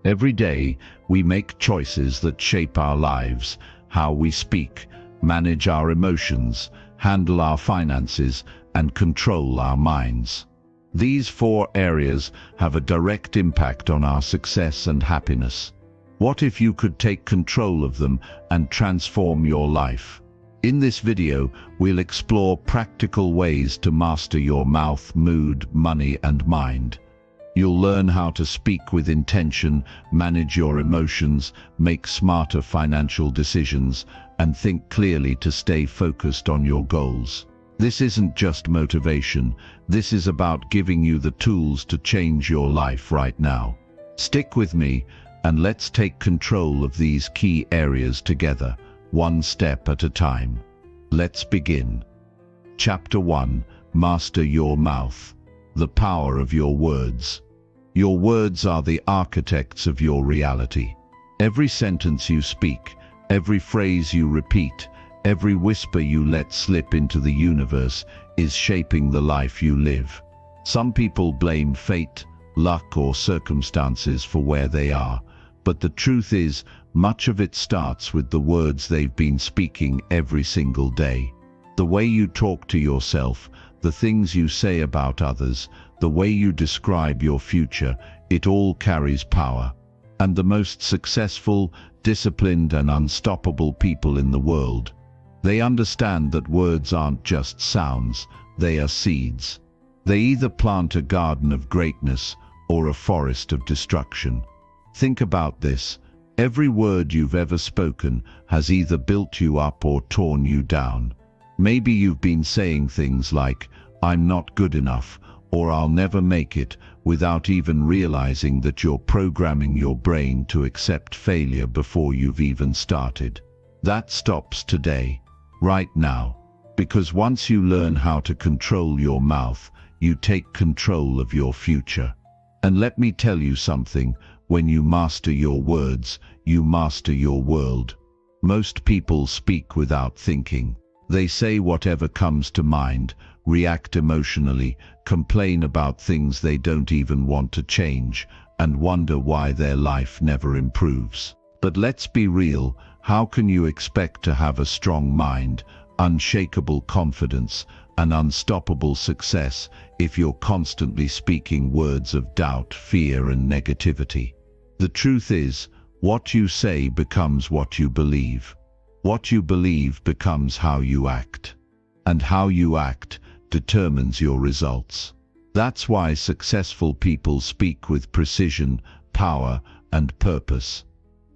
Every day, we make choices that shape our lives: how we speak, manage our emotions, handle our finances, and control our minds. These 4 areas have a direct impact on our success and happiness. What if you could take control of them and transform your life? In this video, we'll explore practical ways to master your mouth, mood, money, and mind. You'll learn how to speak with intention, manage your emotions, make smarter financial decisions, and think clearly to stay focused on your goals. This isn't just motivation, this is about giving you the tools to change your life right now. Stick with me, and let's take control of these key areas together, one step at a time. Let's begin. Chapter 1: Master your mouth. The power of your words. Your words are the architects of your reality. Every sentence you speak, every phrase you repeat, every whisper you let slip into the universe is shaping the life you live. Some people blame fate, luck, or circumstances for where they are, but the truth is, much of it starts with the words they've been speaking every single day. The way you talk to yourself, the things you say about others, the way you describe your future, it all carries power. And the most successful, disciplined, and unstoppable people in the world, they understand that words aren't just sounds, they are seeds. They either plant a garden of greatness or a forest of destruction. Think about this. Every word you've ever spoken has either built you up or torn you down. Maybe you've been saying things like, "I'm not good enough," or "I'll never make it," without even realizing that you're programming your brain to accept failure before you've even started. That stops today, right now. Because once you learn how to control your mouth, you take control of your future. And let me tell you something, when you master your words, you master your world. Most people speak without thinking. They say whatever comes to mind, react emotionally, complain about things they don't even want to change, and wonder why their life never improves. But let's be real, how can you expect to have a strong mind, unshakable confidence, and unstoppable success if you're constantly speaking words of doubt, fear, and negativity? The truth is, what you say becomes what you believe. What you believe becomes how you act. And how you act determines your results. That's why successful people speak with precision, power, and purpose.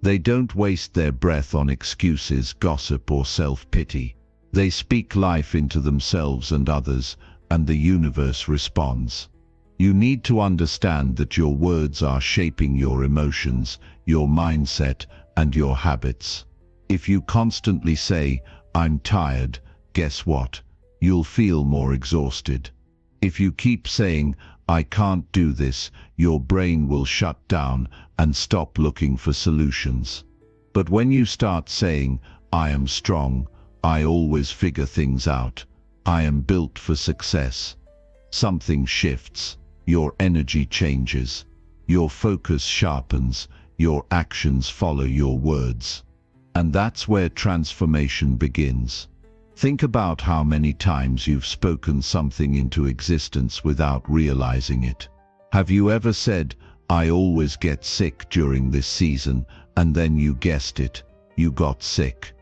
They don't waste their breath on excuses, gossip, or self-pity. They speak life into themselves and others, and the universe responds. You need to understand that your words are shaping your emotions, your mindset, and your habits. If you constantly say, "I'm tired," guess what? You'll feel more exhausted. If you keep saying, "I can't do this," your brain will shut down and stop looking for solutions. But when you start saying, "I am strong," "I always figure things out," "I am built for success," something shifts. Your energy changes. Your focus sharpens. Your actions follow your words. And that's where transformation begins. Think about how many times you've spoken something into existence without realizing it. Have you ever said, "I always get sick during this season," and then you guessed it, you got sick?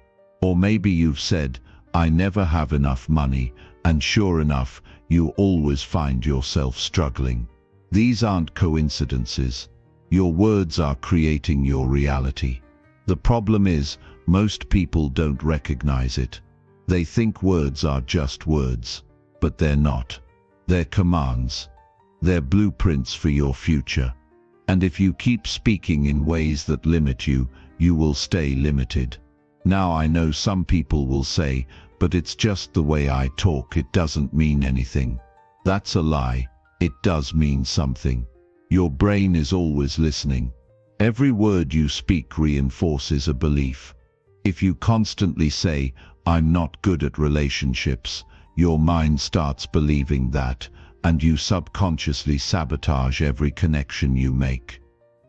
Or maybe you've said, "I never have enough money," and sure enough, you always find yourself struggling. These aren't coincidences. Your words are creating your reality. The problem is, most people don't recognize it. They think words are just words, but they're not. They're commands. They're blueprints for your future. And if you keep speaking in ways that limit you, you will stay limited. Now I know some people will say, "But it's just the way I talk, it doesn't mean anything." That's a lie. It does mean something. Your brain is always listening. Every word you speak reinforces a belief. If you constantly say, "I'm not good at relationships," your mind starts believing that, and you subconsciously sabotage every connection you make.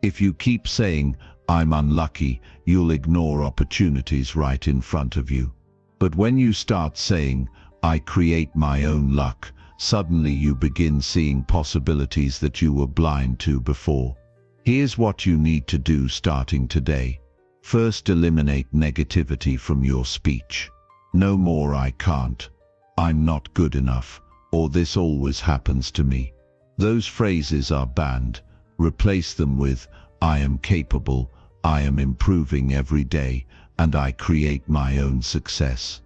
If you keep saying, "I'm unlucky," you'll ignore opportunities right in front of you. But when you start saying, "I create my own luck," suddenly you begin seeing possibilities that you were blind to before. Here's what you need to do starting today. First, eliminate negativity from your speech. No more "I can't," "I'm not good enough," or "this always happens to me." Those phrases are banned. Replace them with, "I am capable, I am improving every day, and I create my own success."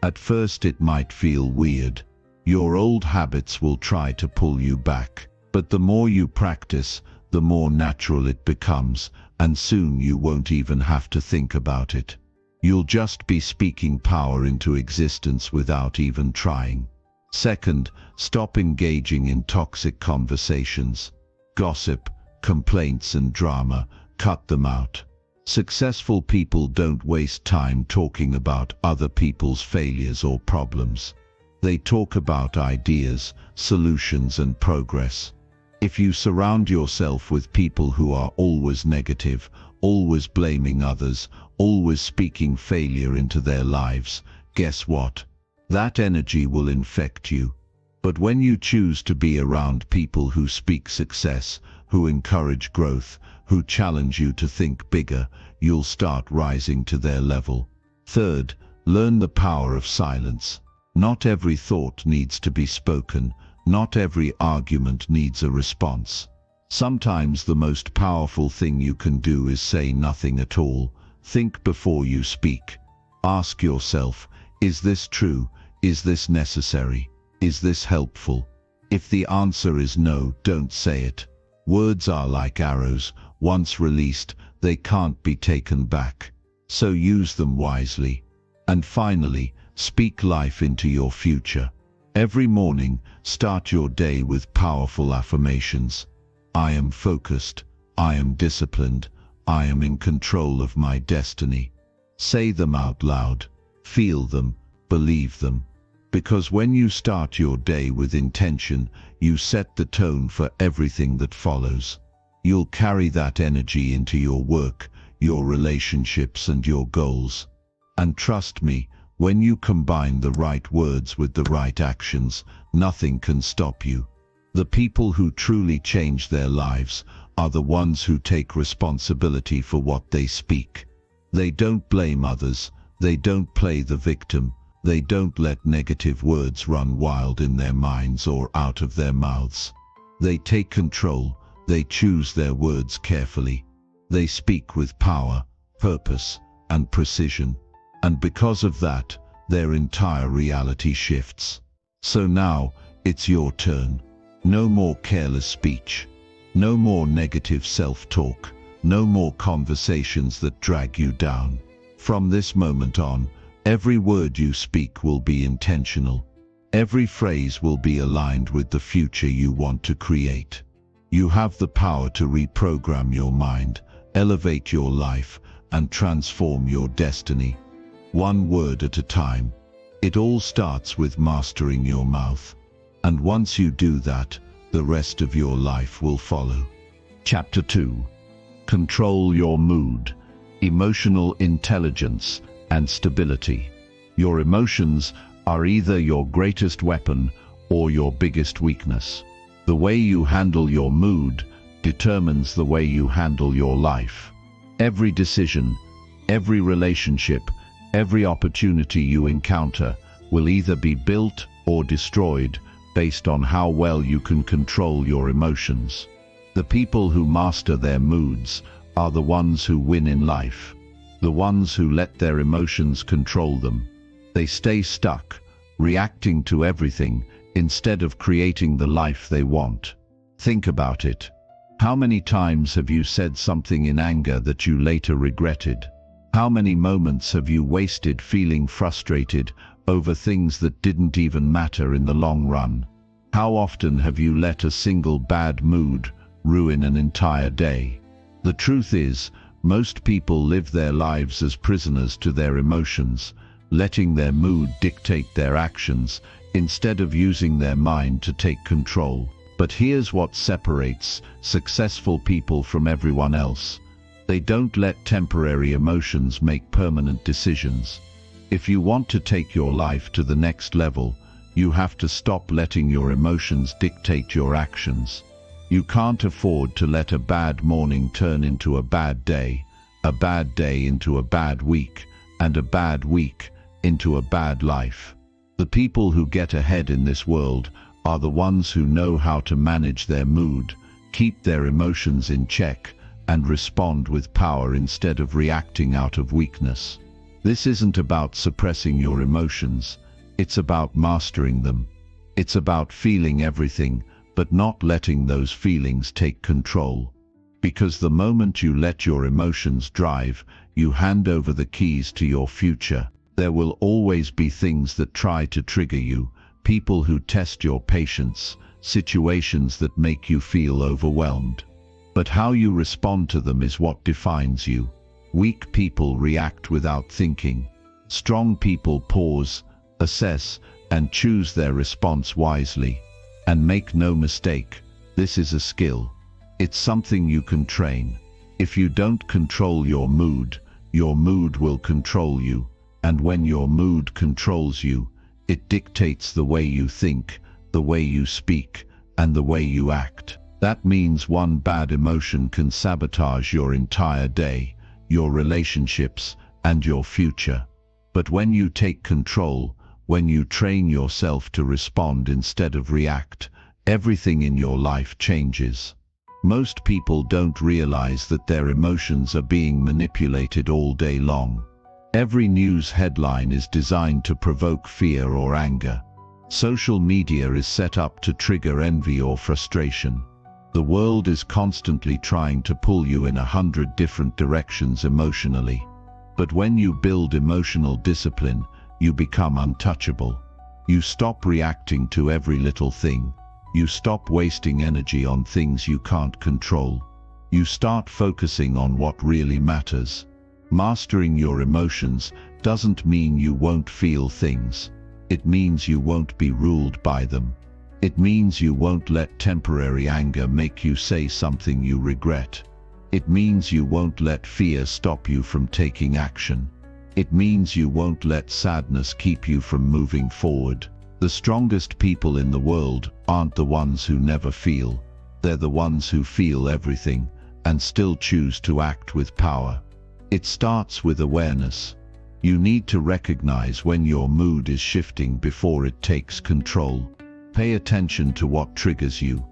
At first it might feel weird. Your old habits will try to pull you back. But the more you practice, the more natural it becomes, and soon you won't even have to think about it. You'll just be speaking power into existence without even trying. Second, stop engaging in toxic conversations. Gossip, complaints and drama, cut them out. Successful people don't waste time talking about other people's failures or problems. They talk about ideas, solutions and progress. If you surround yourself with people who are always negative, always blaming others, always speaking failure into their lives, guess what? That energy will infect you. But when you choose to be around people who speak success, who encourage growth, who challenge you to think bigger, you'll start rising to their level. Third, learn the power of silence. Not every thought needs to be spoken. Not every argument needs a response. Sometimes the most powerful thing you can do is say nothing at all. Think before you speak. Ask yourself, is this true? Is this necessary? Is this helpful? If the answer is no, don't say it. Words are like arrows. Once released, they can't be taken back. So use them wisely. And finally, speak life into your future. Every morning, start your day with powerful affirmations. I am focused. I am disciplined. I am in control of my destiny. Say them out loud. Feel them. Believe them. Because when you start your day with intention, you set the tone for everything that follows. You'll carry that energy into your work, your relationships and your goals. And trust me, when you combine the right words with the right actions, nothing can stop you. The people who truly change their lives are the ones who take responsibility for what they speak. They don't blame others, they don't play the victim, they don't let negative words run wild in their minds or out of their mouths. They take control, they choose their words carefully. They speak with power, purpose, and precision. And because of that, their entire reality shifts. So now, it's your turn. No more careless speech. No more negative self-talk. No more conversations that drag you down. From this moment on, every word you speak will be intentional. Every phrase will be aligned with the future you want to create. You have the power to reprogram your mind, elevate your life, and transform your destiny. One word at a time. It all starts with mastering your mouth. And once you do that, the rest of your life will follow. Chapter 2. Control your mood, emotional intelligence, and stability. Your emotions are either your greatest weapon or your biggest weakness. The way you handle your mood determines the way you handle your life. Every decision, every relationship, every opportunity you encounter will either be built or destroyed based on how well you can control your emotions. The people who master their moods are the ones who win in life, the ones who let their emotions control them. They stay stuck, reacting to everything instead of creating the life they want. Think about it. How many times have you said something in anger that you later regretted? How many moments have you wasted feeling frustrated over things that didn't even matter in the long run? How often have you let a single bad mood ruin an entire day? The truth is, most people live their lives as prisoners to their emotions, letting their mood dictate their actions instead of using their mind to take control. But here's what separates successful people from everyone else. They don't let temporary emotions make permanent decisions. If you want to take your life to the next level, you have to stop letting your emotions dictate your actions. You can't afford to let a bad morning turn into a bad day into a bad week, and a bad week into a bad life. The people who get ahead in this world are the ones who know how to manage their mood, keep their emotions in check, and respond with power instead of reacting out of weakness. This isn't about suppressing your emotions, it's about mastering them. It's about feeling everything, but not letting those feelings take control. Because the moment you let your emotions drive, you hand over the keys to your future. There will always be things that try to trigger you, people who test your patience, situations that make you feel overwhelmed. But how you respond to them is what defines you. Weak people react without thinking. Strong people pause, assess, and choose their response wisely. And make no mistake, this is a skill. It's something you can train. If you don't control your mood will control you. And when your mood controls you, it dictates the way you think, the way you speak, and the way you act. That means one bad emotion can sabotage your entire day, your relationships, and your future. But when you take control, when you train yourself to respond instead of react, everything in your life changes. Most people don't realize that their emotions are being manipulated all day long. Every news headline is designed to provoke fear or anger. Social media is set up to trigger envy or frustration. The world is constantly trying to pull you in 100 different directions emotionally. But when you build emotional discipline, you become untouchable. You stop reacting to every little thing. You stop wasting energy on things you can't control. You start focusing on what really matters. Mastering your emotions doesn't mean you won't feel things. It means you won't be ruled by them. It means you won't let temporary anger make you say something you regret. It means you won't let fear stop you from taking action. It means you won't let sadness keep you from moving forward. The strongest people in the world aren't the ones who never feel. They're the ones who feel everything and still choose to act with power. It starts with awareness. You need to recognize when your mood is shifting before it takes control. Pay attention to what triggers you.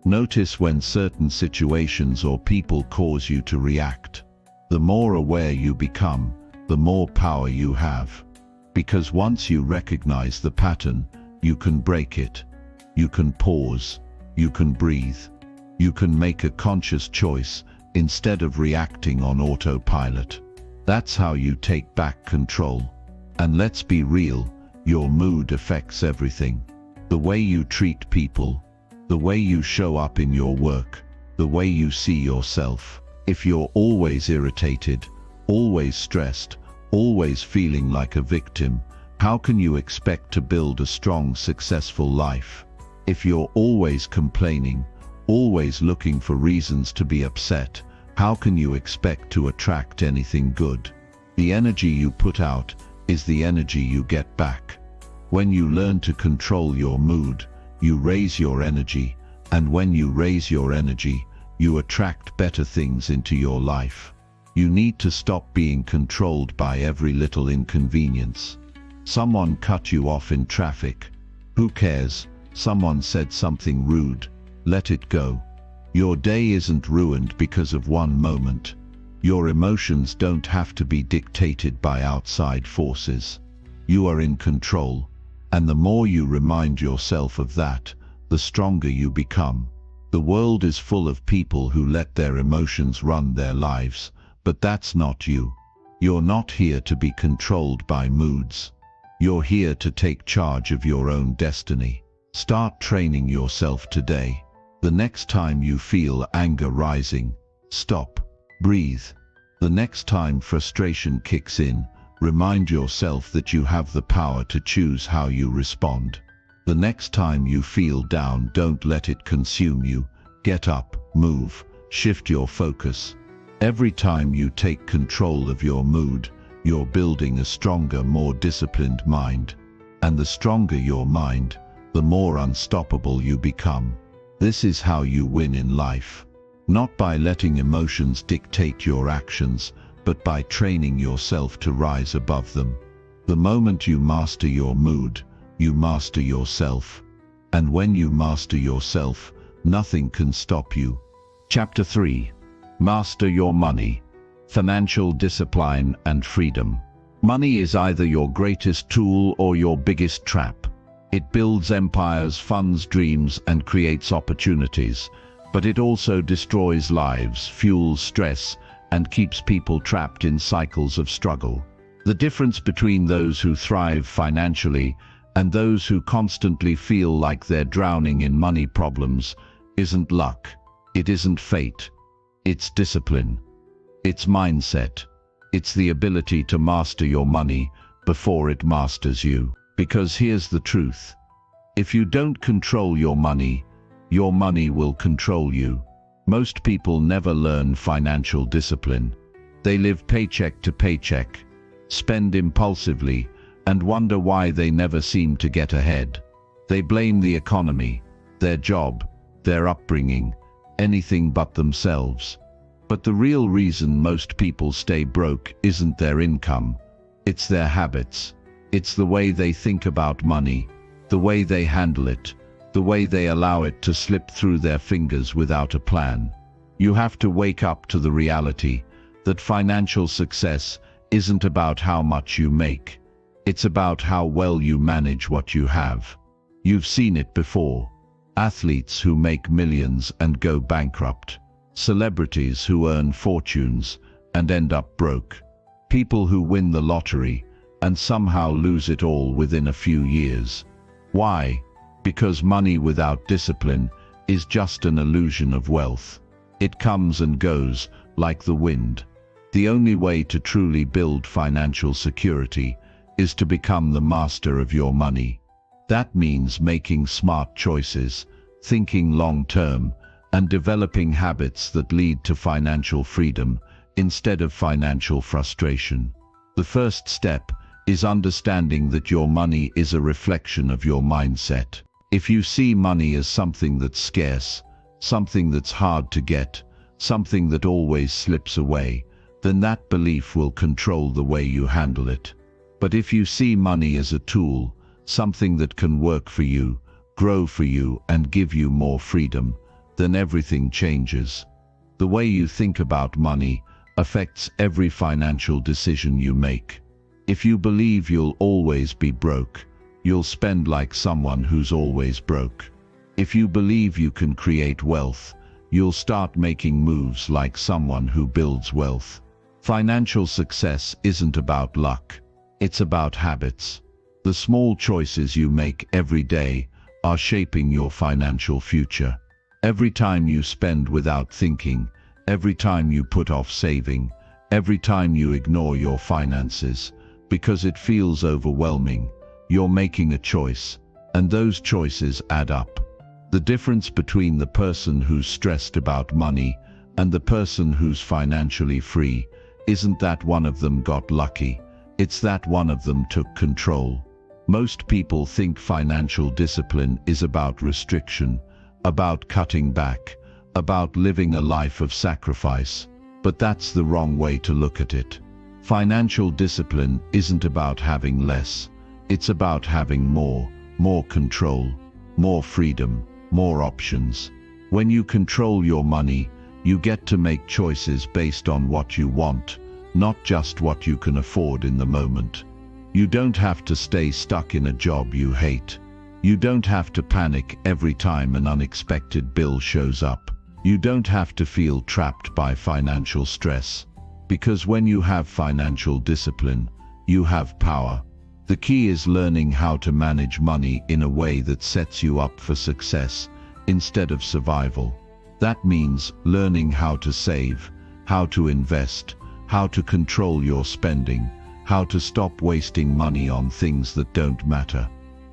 Notice when certain situations or people cause you to react. The more aware you become, the more power you have. Because once you recognize the pattern, you can break it. You can pause. You can breathe. You can make a conscious choice instead of reacting on autopilot. That's how you take back control. And let's be real, your mood affects everything. The way you treat people, the way you show up in your work, the way you see yourself. If you're always irritated, always stressed, always feeling like a victim, how can you expect to build a strong, successful life? If you're always complaining, always looking for reasons to be upset, how can you expect to attract anything good? The energy you put out is the energy you get back. When you learn to control your mood, you raise your energy, and when you raise your energy, you attract better things into your life. You need to stop being controlled by every little inconvenience. Someone cut you off in traffic. Who cares? Someone said something rude. Let it go. Your day isn't ruined because of one moment. Your emotions don't have to be dictated by outside forces. You are in control, and the more you remind yourself of that, the stronger you become. The world is full of people who let their emotions run their lives, but that's not you. You're not here to be controlled by moods. You're here to take charge of your own destiny. Start training yourself today. The next time you feel anger rising, stop, breathe. The next time frustration kicks in, remind yourself that you have the power to choose how you respond. The next time you feel down, don't let it consume you. Get up, move, shift your focus. Every time you take control of your mood, you're building a stronger, more disciplined mind. And the stronger your mind, the more unstoppable you become. This is how you win in life. Not by letting emotions dictate your actions, but by training yourself to rise above them. The moment you master your mood, you master yourself. And when you master yourself, nothing can stop you. Chapter 3. Master your money. Financial discipline and freedom. Money is either your greatest tool or your biggest trap. It builds empires, funds dreams, and creates opportunities. But it also destroys lives, fuels stress, and keeps people trapped in cycles of struggle. The difference between those who thrive financially and those who constantly feel like they're drowning in money problems isn't luck, it isn't fate, it's discipline, it's mindset, it's the ability to master your money before it masters you. Because here's the truth: if you don't control your money will control you. Most people never learn financial discipline. They live paycheck to paycheck, spend impulsively, and wonder why they never seem to get ahead. They blame the economy, their job, their upbringing, anything but themselves. But the real reason most people stay broke isn't their income, it's their habits. It's the way they think about money, the way they handle it, the way they allow it to slip through their fingers without a plan. You have to wake up to the reality that financial success isn't about how much you make. It's about how well you manage what you have. You've seen it before. Athletes who make millions and go bankrupt. Celebrities who earn fortunes and end up broke. People who win the lottery and somehow lose it all within a few years. Why? Because money without discipline is just an illusion of wealth. It comes and goes like the wind. The only way to truly build financial security is to become the master of your money. That means making smart choices, thinking long-term, and developing habits that lead to financial freedom instead of financial frustration. The first step is understanding that your money is a reflection of your mindset. If you see money as something that's scarce, something that's hard to get, something that always slips away, then that belief will control the way you handle it. But if you see money as a tool, something that can work for you, grow for you, and give you more freedom, then everything changes. The way you think about money affects every financial decision you make. If you believe you'll always be broke, you'll spend like someone who's always broke. If you believe you can create wealth, you'll start making moves like someone who builds wealth. Financial success isn't about luck, it's about habits. The small choices you make every day are shaping your financial future. Every time you spend without thinking, every time you put off saving, every time you ignore your finances, because it feels overwhelming, you're making a choice, and those choices add up. The difference between the person who's stressed about money and the person who's financially free isn't that one of them got lucky, it's that one of them took control. Most people think financial discipline is about restriction, about cutting back, about living a life of sacrifice, but that's the wrong way to look at it. Financial discipline isn't about having less, it's about having more control, more freedom, more options. When you control your money, you get to make choices based on what you want, not just what you can afford in the moment. You don't have to stay stuck in a job you hate. You don't have to panic every time an unexpected bill shows up. You don't have to feel trapped by financial stress. Because when you have financial discipline, you have power. The key is learning how to manage money in a way that sets you up for success instead of survival. That means learning how to save, how to invest, how to control your spending, how to stop wasting money on things that don't matter.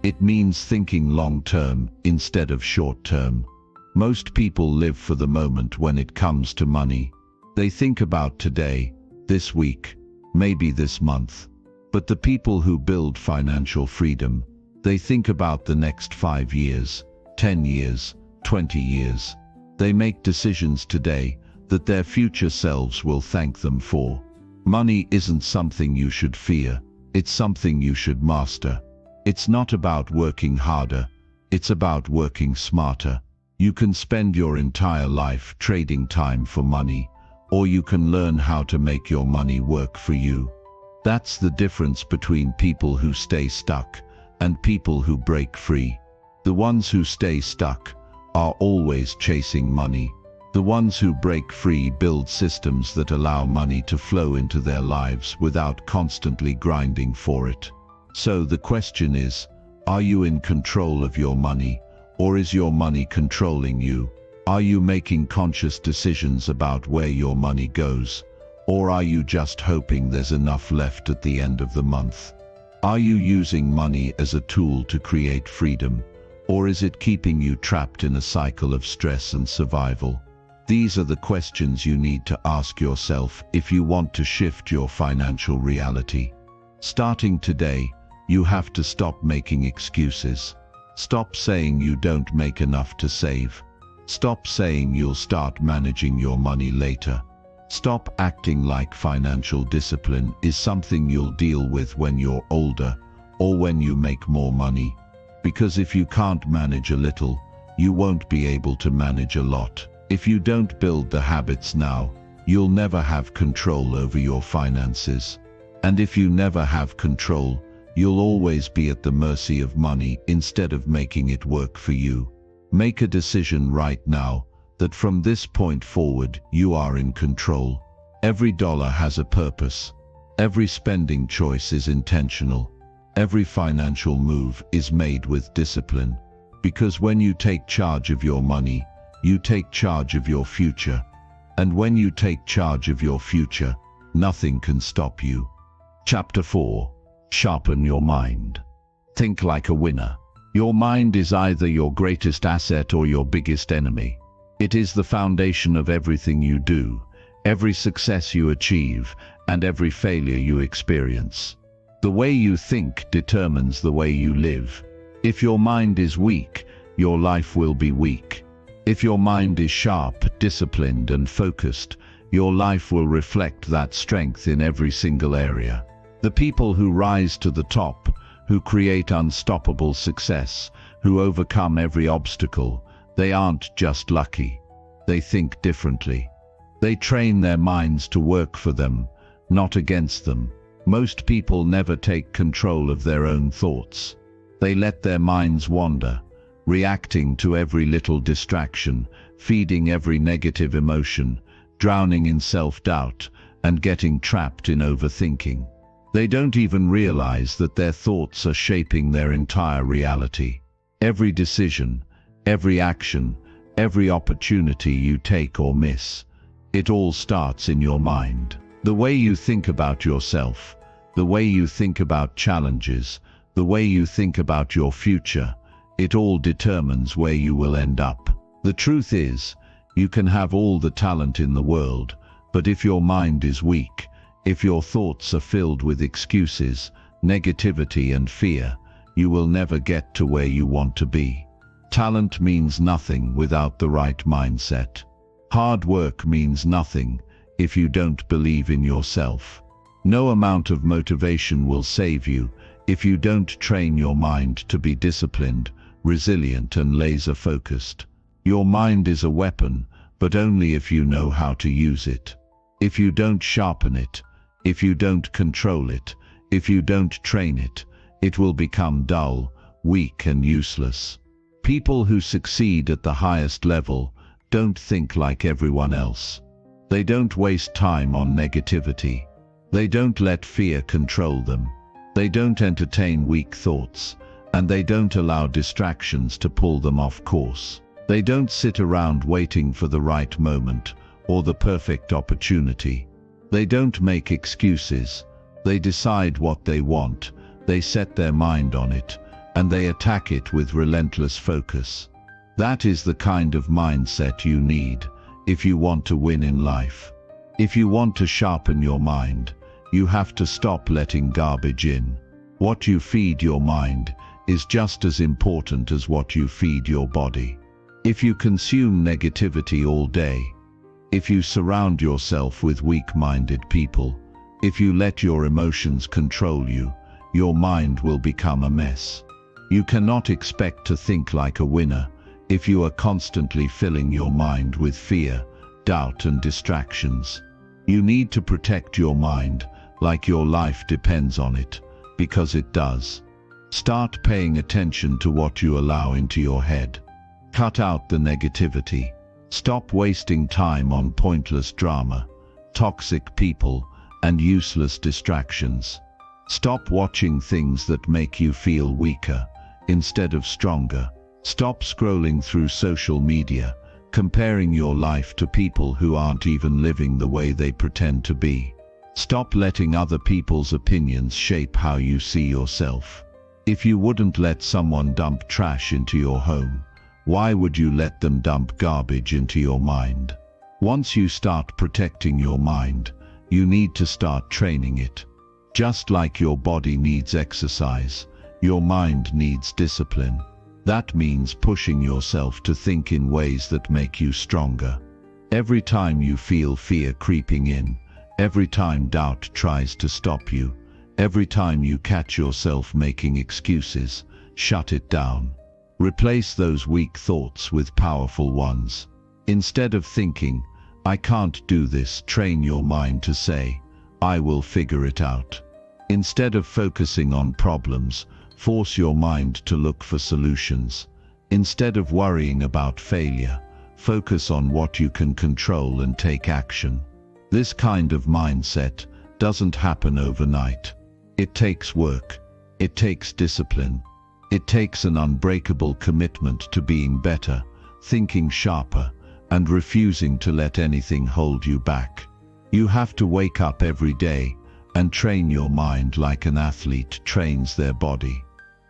It means thinking long-term instead of short-term. Most people live for the moment when it comes to money. They think about today, this week, maybe this month. But the people who build financial freedom, they think about the next 5 years, 10 years, 20 years. They make decisions today that their future selves will thank them for. Money isn't something you should fear, it's something you should master. It's not about working harder, it's about working smarter. You can spend your entire life trading time for money, or you can learn how to make your money work for you. That's the difference between people who stay stuck and people who break free. The ones who stay stuck are always chasing money. The ones who break free build systems that allow money to flow into their lives without constantly grinding for it. So the question is, are you in control of your money, or is your money controlling you? Are you making conscious decisions about where your money goes, or are you just hoping there's enough left at the end of the month? Are you using money as a tool to create freedom, or is it keeping you trapped in a cycle of stress and survival? These are the questions you need to ask yourself if you want to shift your financial reality. Starting today, you have to stop making excuses. Stop saying you don't make enough to save. Stop saying you'll start managing your money later. Stop acting like financial discipline is something you'll deal with when you're older or when you make more money. Because if you can't manage a little, you won't be able to manage a lot. If you don't build the habits now, you'll never have control over your finances. And if you never have control, you'll always be at the mercy of money instead of making it work for you. Make a decision right now that from this point forward you are in control. Every dollar has a purpose. Every spending choice is intentional. Every financial move is made with discipline. Because when you take charge of your money, you take charge of your future. And when you take charge of your future, nothing can stop you. Chapter 4. Sharpen your mind. Think like a winner. Your mind is either your greatest asset or your biggest enemy. It is the foundation of everything you do, every success you achieve, and every failure you experience. The way you think determines the way you live. If your mind is weak, your life will be weak. If your mind is sharp, disciplined, and focused, your life will reflect that strength in every single area. The people who rise to the top, who create unstoppable success, who overcome every obstacle, they aren't just lucky. They think differently. They train their minds to work for them, not against them. Most people never take control of their own thoughts. They let their minds wander, reacting to every little distraction, feeding every negative emotion, drowning in self-doubt, and getting trapped in overthinking. They don't even realize that their thoughts are shaping their entire reality. Every decision, every action, every opportunity you take or miss, it all starts in your mind. The way you think about yourself, the way you think about challenges, the way you think about your future, it all determines where you will end up. The truth is, you can have all the talent in the world, but if your mind is weak, if your thoughts are filled with excuses, negativity and fear, you will never get to where you want to be. Talent means nothing without the right mindset. Hard work means nothing if you don't believe in yourself. No amount of motivation will save you if you don't train your mind to be disciplined, resilient and laser-focused. Your mind is a weapon, but only if you know how to use it. If you don't sharpen it, if you don't control it, if you don't train it, it will become dull, weak and useless. People who succeed at the highest level don't think like everyone else. They don't waste time on negativity. They don't let fear control them. They don't entertain weak thoughts, and they don't allow distractions to pull them off course. They don't sit around waiting for the right moment or the perfect opportunity. They don't make excuses. They decide what they want. They set their mind on it, and they attack it with relentless focus. That is the kind of mindset you need if you want to win in life. If you want to sharpen your mind, you have to stop letting garbage in. What you feed your mind is just as important as what you feed your body. If you consume negativity all day, if you surround yourself with weak-minded people, if you let your emotions control you, your mind will become a mess. You cannot expect to think like a winner if you are constantly filling your mind with fear, doubt, and distractions. You need to protect your mind like your life depends on it, because it does. Start paying attention to what you allow into your head. Cut out the negativity. Stop wasting time on pointless drama, toxic people, and useless distractions. Stop watching things that make you feel weaker instead of stronger. Stop scrolling through social media, comparing your life to people who aren't even living the way they pretend to be. Stop letting other people's opinions shape how you see yourself. If you wouldn't let someone dump trash into your home, why would you let them dump garbage into your mind? Once you start protecting your mind, you need to start training it. Just like your body needs exercise, your mind needs discipline. That means pushing yourself to think in ways that make you stronger. Every time you feel fear creeping in, every time doubt tries to stop you, every time you catch yourself making excuses, shut it down. Replace those weak thoughts with powerful ones. Instead of thinking, "I can't do this," train your mind to say, "I will figure it out." Instead of focusing on problems, force your mind to look for solutions. Instead of worrying about failure, focus on what you can control and take action. This kind of mindset doesn't happen overnight. It takes work. It takes discipline. It takes an unbreakable commitment to being better, thinking sharper, and refusing to let anything hold you back. You have to wake up every day and train your mind like an athlete trains their body.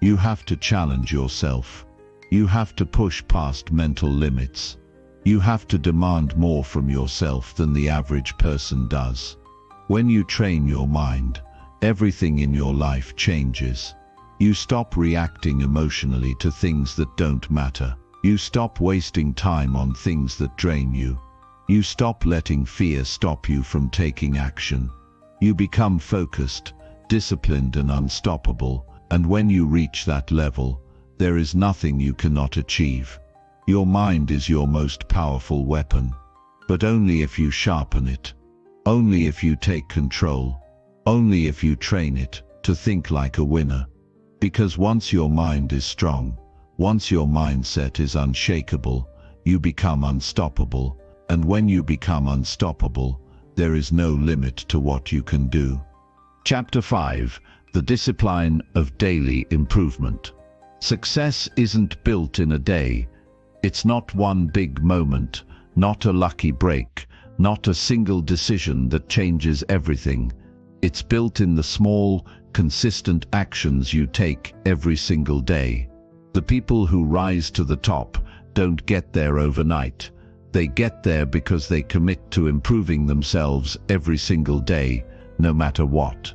You have to challenge yourself. You have to push past mental limits. You have to demand more from yourself than the average person does. When you train your mind, everything in your life changes. You stop reacting emotionally to things that don't matter. You stop wasting time on things that drain you. You stop letting fear stop you from taking action. You become focused, disciplined, and unstoppable, and when you reach that level, there is nothing you cannot achieve. Your mind is your most powerful weapon, but only if you sharpen it, only if you take control, only if you train it to think like a winner. Because once your mind is strong, once your mindset is unshakable, you become unstoppable, and when you become unstoppable, there is no limit to what you can do. Chapter 5: The Discipline of Daily Improvement. Success isn't built in a day. It's not one big moment, not a lucky break, not a single decision that changes everything. It's built in the small, consistent actions you take every single day. The people who rise to the top don't get there overnight. They get there because they commit to improving themselves every single day, no matter what.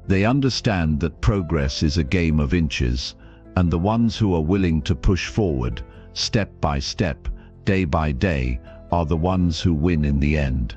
They understand that progress is a game of inches, and the ones who are willing to push forward, step by step, day by day, are the ones who win in the end.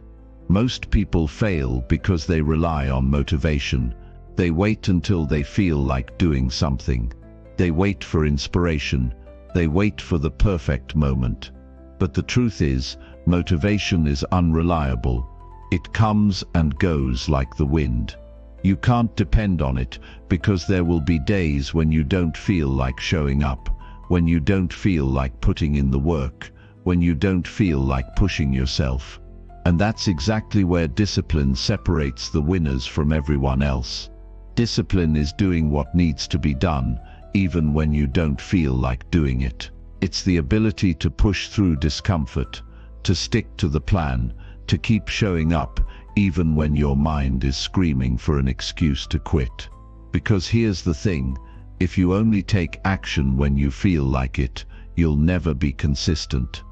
Most people fail because they rely on motivation. They wait until they feel like doing something. They wait for inspiration. They wait for the perfect moment. But the truth is, motivation is unreliable. It comes and goes like the wind. You can't depend on it because there will be days when you don't feel like showing up, when you don't feel like putting in the work, when you don't feel like pushing yourself. And that's exactly where discipline separates the winners from everyone else. Discipline is doing what needs to be done, even when you don't feel like doing it. It's the ability to push through discomfort, to stick to the plan, to keep showing up, even when your mind is screaming for an excuse to quit. Because here's the thing, If you only take action when you feel like it, you'll never be consistent.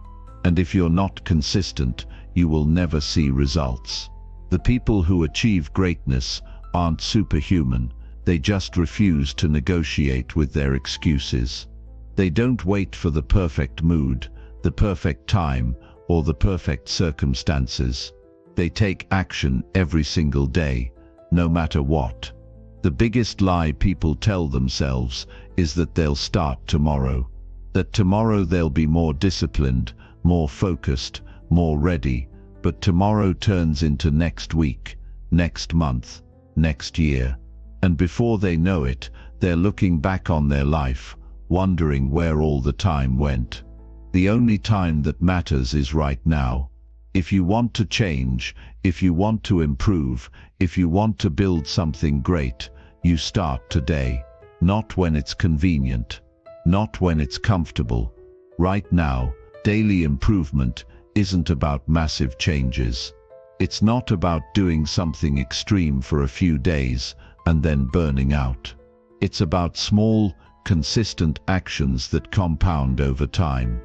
And if you're not consistent, you will never see results. The people who achieve greatness aren't superhuman, they just refuse to negotiate with their excuses. They don't wait for the perfect mood, the perfect time, or the perfect circumstances. They take action every single day, no matter what. The biggest lie people tell themselves is that they'll start tomorrow, that tomorrow they'll be more disciplined, more focused, more ready, but tomorrow turns into next week, next month, next year. And before they know it, they're looking back on their life, wondering where all the time went. The only time that matters is right now. If you want to change, if you want to improve, if you want to build something great, you start today. Not when it's convenient, not when it's comfortable. Right now, daily improvement isn't about massive changes. It's not about doing something extreme for a few days and then burning out. It's about small, consistent actions that compound over time.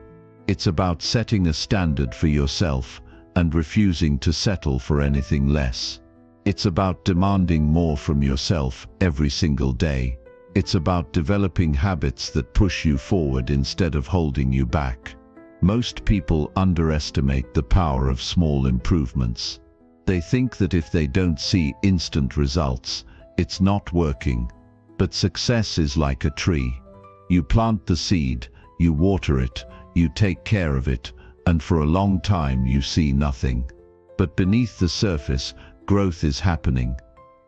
It's about setting a standard for yourself and refusing to settle for anything less. It's about demanding more from yourself every single day. It's about developing habits that push you forward instead of holding you back. Most people underestimate the power of small improvements. They think that if they don't see instant results, it's not working. But success is like a tree. You plant the seed, you water it, you take care of it, and for a long time you see nothing. But beneath the surface, growth is happening.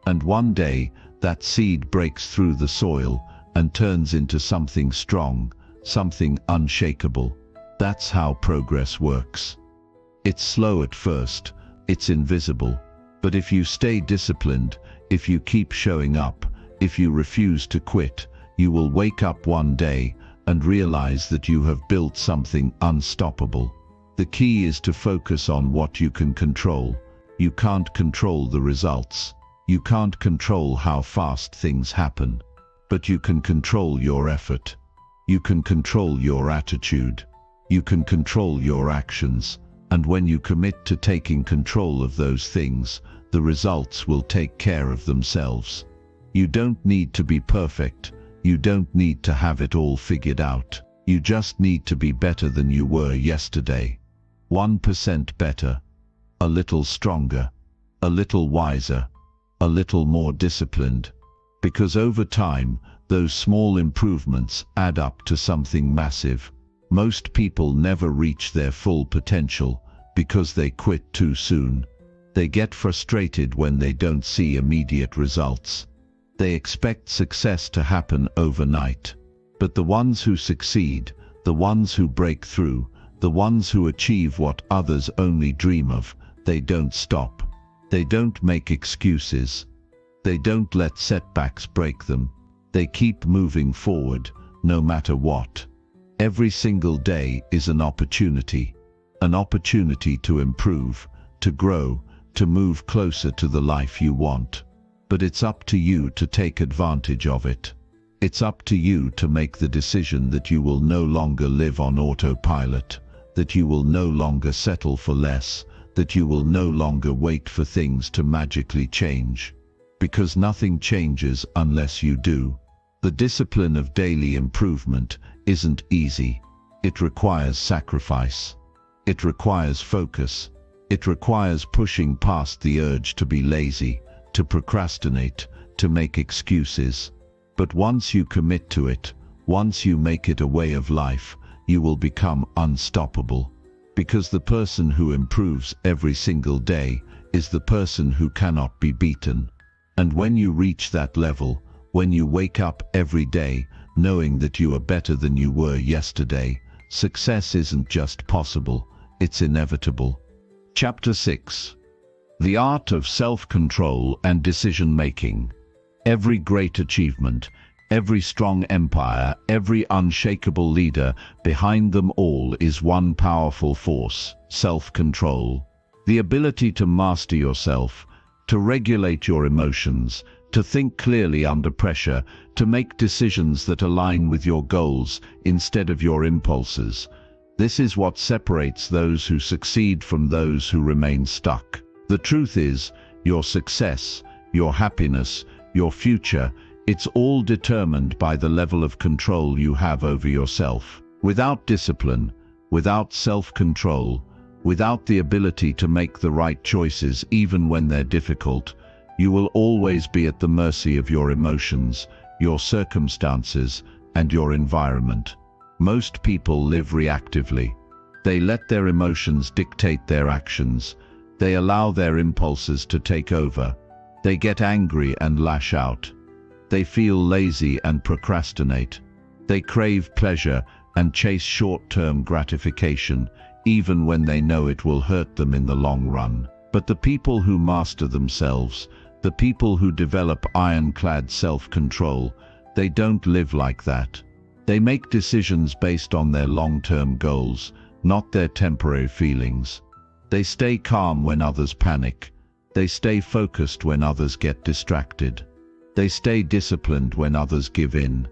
And one day, that seed breaks through the soil and turns into something strong, something unshakable. That's how progress works. It's slow at first, it's invisible. But if you stay disciplined, if you keep showing up, if you refuse to quit, you will wake up one day and realize that you have built something unstoppable. The key is to focus on what you can control. You can't control the results. You can't control how fast things happen. But you can control your effort. You can control your attitude. You can control your actions. And when you commit to taking control of those things, the results will take care of themselves. You don't need to be perfect. You don't need to have it all figured out. You just need to be better than you were yesterday. 1% better. A little stronger. A little wiser. A little more disciplined. Because over time, those small improvements add up to something massive. Most people never reach their full potential because they quit too soon. They get frustrated when they don't see immediate results. They expect success to happen overnight. But the ones who succeed, the ones who break through, the ones who achieve what others only dream of, they don't stop. They don't make excuses. They don't let setbacks break them. They keep moving forward, no matter what. Every single day is an opportunity to improve, to grow, to move closer to the life you want. But it's up to you to take advantage of it. It's up to you to make the decision that you will no longer live on autopilot, that you will no longer settle for less, that you will no longer wait for things to magically change. Because nothing changes unless you do. The discipline of daily improvement isn't easy. It requires sacrifice. It requires focus. It requires pushing past the urge to be lazy, to procrastinate, to make excuses. But once you commit to it, once you make it a way of life, you will become unstoppable. Because the person who improves every single day is the person who cannot be beaten. And when you reach that level, when you wake up every day knowing that you are better than you were yesterday, success isn't just possible, it's inevitable. Chapter 6. The Art of Self-Control and Decision-Making. Every great achievement, every strong empire, every unshakable leader, behind them all is one powerful force: self-control. The ability to master yourself, to regulate your emotions, to think clearly under pressure, to make decisions that align with your goals instead of your impulses. This is what separates those who succeed from those who remain stuck. The truth is, your success, your happiness, your future, it's all determined by the level of control you have over yourself. Without discipline, without self-control, without the ability to make the right choices even when they're difficult, you will always be at the mercy of your emotions, your circumstances, and your environment. Most people live reactively. They let their emotions dictate their actions. They allow their impulses to take over. They get angry and lash out. They feel lazy and procrastinate. They crave pleasure and chase short-term gratification, even when they know it will hurt them in the long run. But the people who master themselves, the people who develop ironclad self-control, they don't live like that. They make decisions based on their long-term goals, not their temporary feelings. They stay calm when others panic. They stay focused when others get distracted. They stay disciplined when others give in.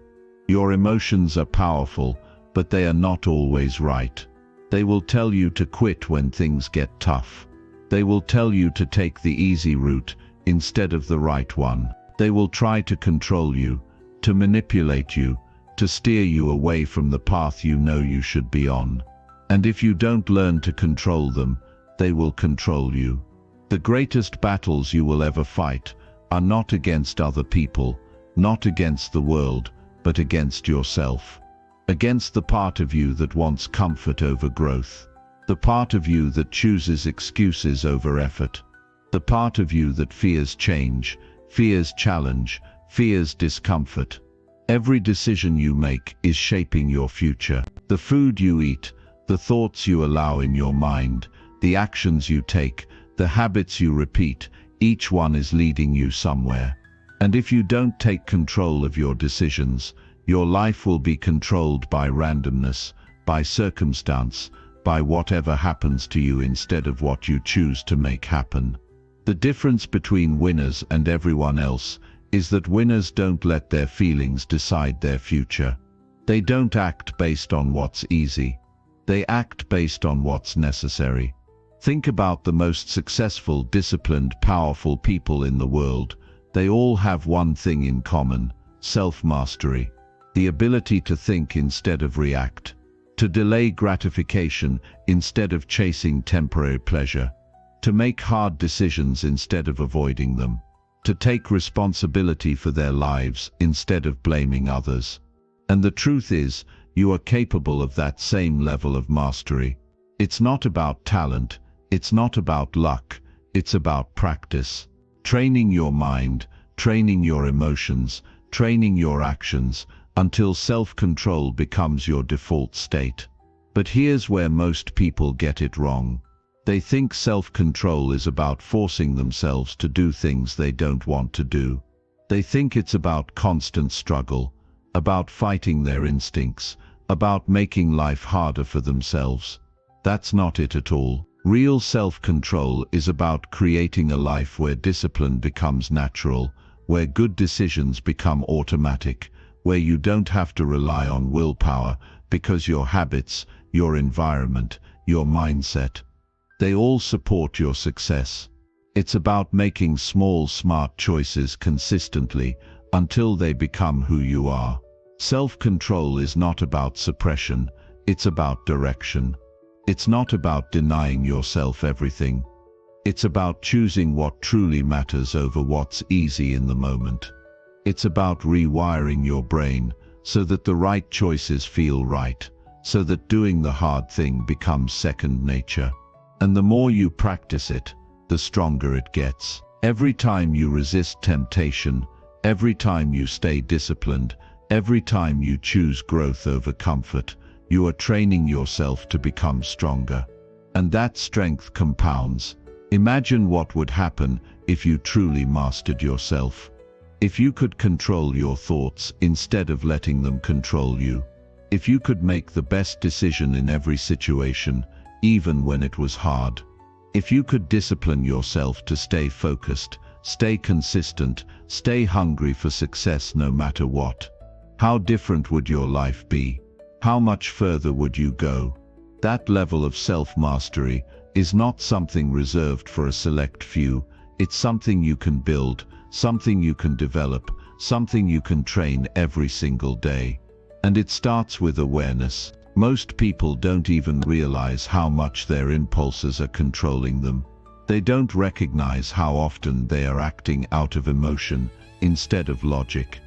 Your emotions are powerful, but they are not always right. They will tell you to quit when things get tough. They will tell you to take the easy route instead of the right one. They will try to control you, to manipulate you, to steer you away from the path you know you should be on. And if you don't learn to control them, they will control you. The greatest battles you will ever fight are not against other people, not against the world, but against yourself. Against the part of you that wants comfort over growth. The part of you that chooses excuses over effort. The part of you that fears change, fears challenge, fears discomfort. Every decision you make is shaping your future. The food you eat, the thoughts you allow in your mind, the actions you take, the habits you repeat, each one is leading you somewhere. And if you don't take control of your decisions, your life will be controlled by randomness, by circumstance, by whatever happens to you instead of what you choose to make happen. The difference between winners and everyone else is that winners don't let their feelings decide their future. They don't act based on what's easy. They act based on what's necessary. Think about the most successful, disciplined, powerful people in the world. They all have one thing in common: self-mastery. The ability to think instead of react. To delay gratification instead of chasing temporary pleasure. To make hard decisions instead of avoiding them. To take responsibility for their lives instead of blaming others. And the truth is, you are capable of that same level of mastery. It's not about talent, it's not about luck, it's about practice. Training your mind, training your emotions, training your actions, until self-control becomes your default state. But here's where most people get it wrong. They think self-control is about forcing themselves to do things they don't want to do. They think it's about constant struggle, about fighting their instincts, about making life harder for themselves. That's not it at all. Real self-control is about creating a life where discipline becomes natural, where good decisions become automatic, where you don't have to rely on willpower because your habits, your environment, your mindset, they all support your success. It's about making small, smart choices consistently until they become who you are. Self-control is not about suppression, it's about direction. It's not about denying yourself everything. It's about choosing what truly matters over what's easy in the moment. It's about rewiring your brain so that the right choices feel right, so that doing the hard thing becomes second nature. And the more you practice it, the stronger it gets. Every time you resist temptation, every time you stay disciplined, every time you choose growth over comfort, you are training yourself to become stronger. And that strength compounds. Imagine what would happen if you truly mastered yourself. If you could control your thoughts instead of letting them control you. If you could make the best decision in every situation, even when it was hard. If you could discipline yourself to stay focused, Stay consistent, stay hungry for success no matter what. How different would your life be? How much further would you go? That level of self-mastery is not something reserved for a select few. It's something you can build, something you can develop, something you can train every single day. And it starts with awareness. Most people don't even realize how much their impulses are controlling them. They don't recognize how often they are acting out of emotion instead of logic.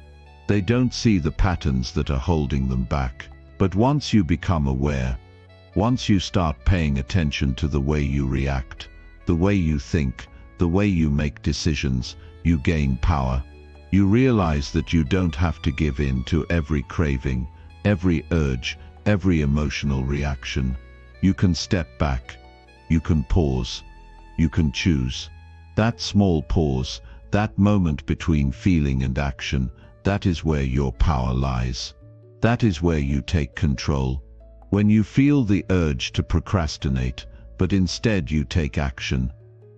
They don't see the patterns that are holding them back. But once you become aware, once you start paying attention to the way you react, the way you think, the way you make decisions, you gain power. You realize that you don't have to give in to every craving, every urge, every emotional reaction. You can step back. You can pause. You can choose. That small pause, that moment between feeling and action, that is where your power lies. That is where you take control. When you feel the urge to procrastinate, but instead you take action.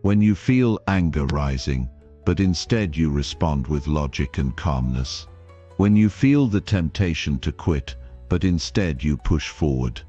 When you feel anger rising, but instead you respond with logic and calmness. When you feel the temptation to quit, but instead you push forward.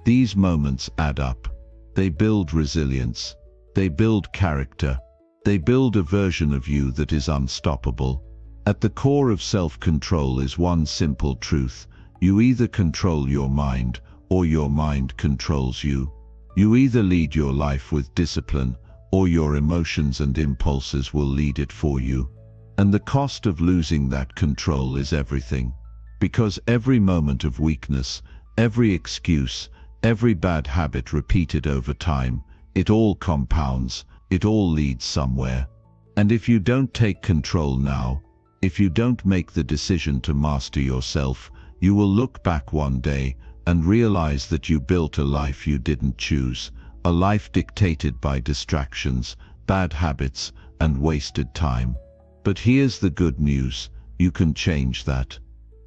These moments add up. They build resilience. They build character. They build a version of you that is unstoppable. At the core of self-control is one simple truth. You either control your mind, or your mind controls you. You either lead your life with discipline, or your emotions and impulses will lead it for you. And the cost of losing that control is everything. Because every moment of weakness, every excuse, every bad habit repeated over time, it all compounds, it all leads somewhere. And if you don't take control now, if you don't make the decision to master yourself, you will look back one day and realize that you built a life you didn't choose, a life dictated by distractions, bad habits, and wasted time. But here's the good news, you can change that.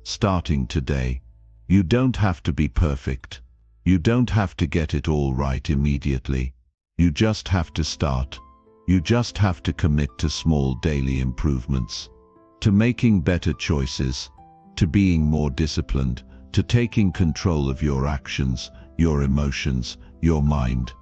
Starting today. You don't have to be perfect. You don't have to get it all right immediately. You just have to start. You just have to commit to small daily improvements. To making better choices. To being more disciplined. To taking control of your actions, your emotions, your mind.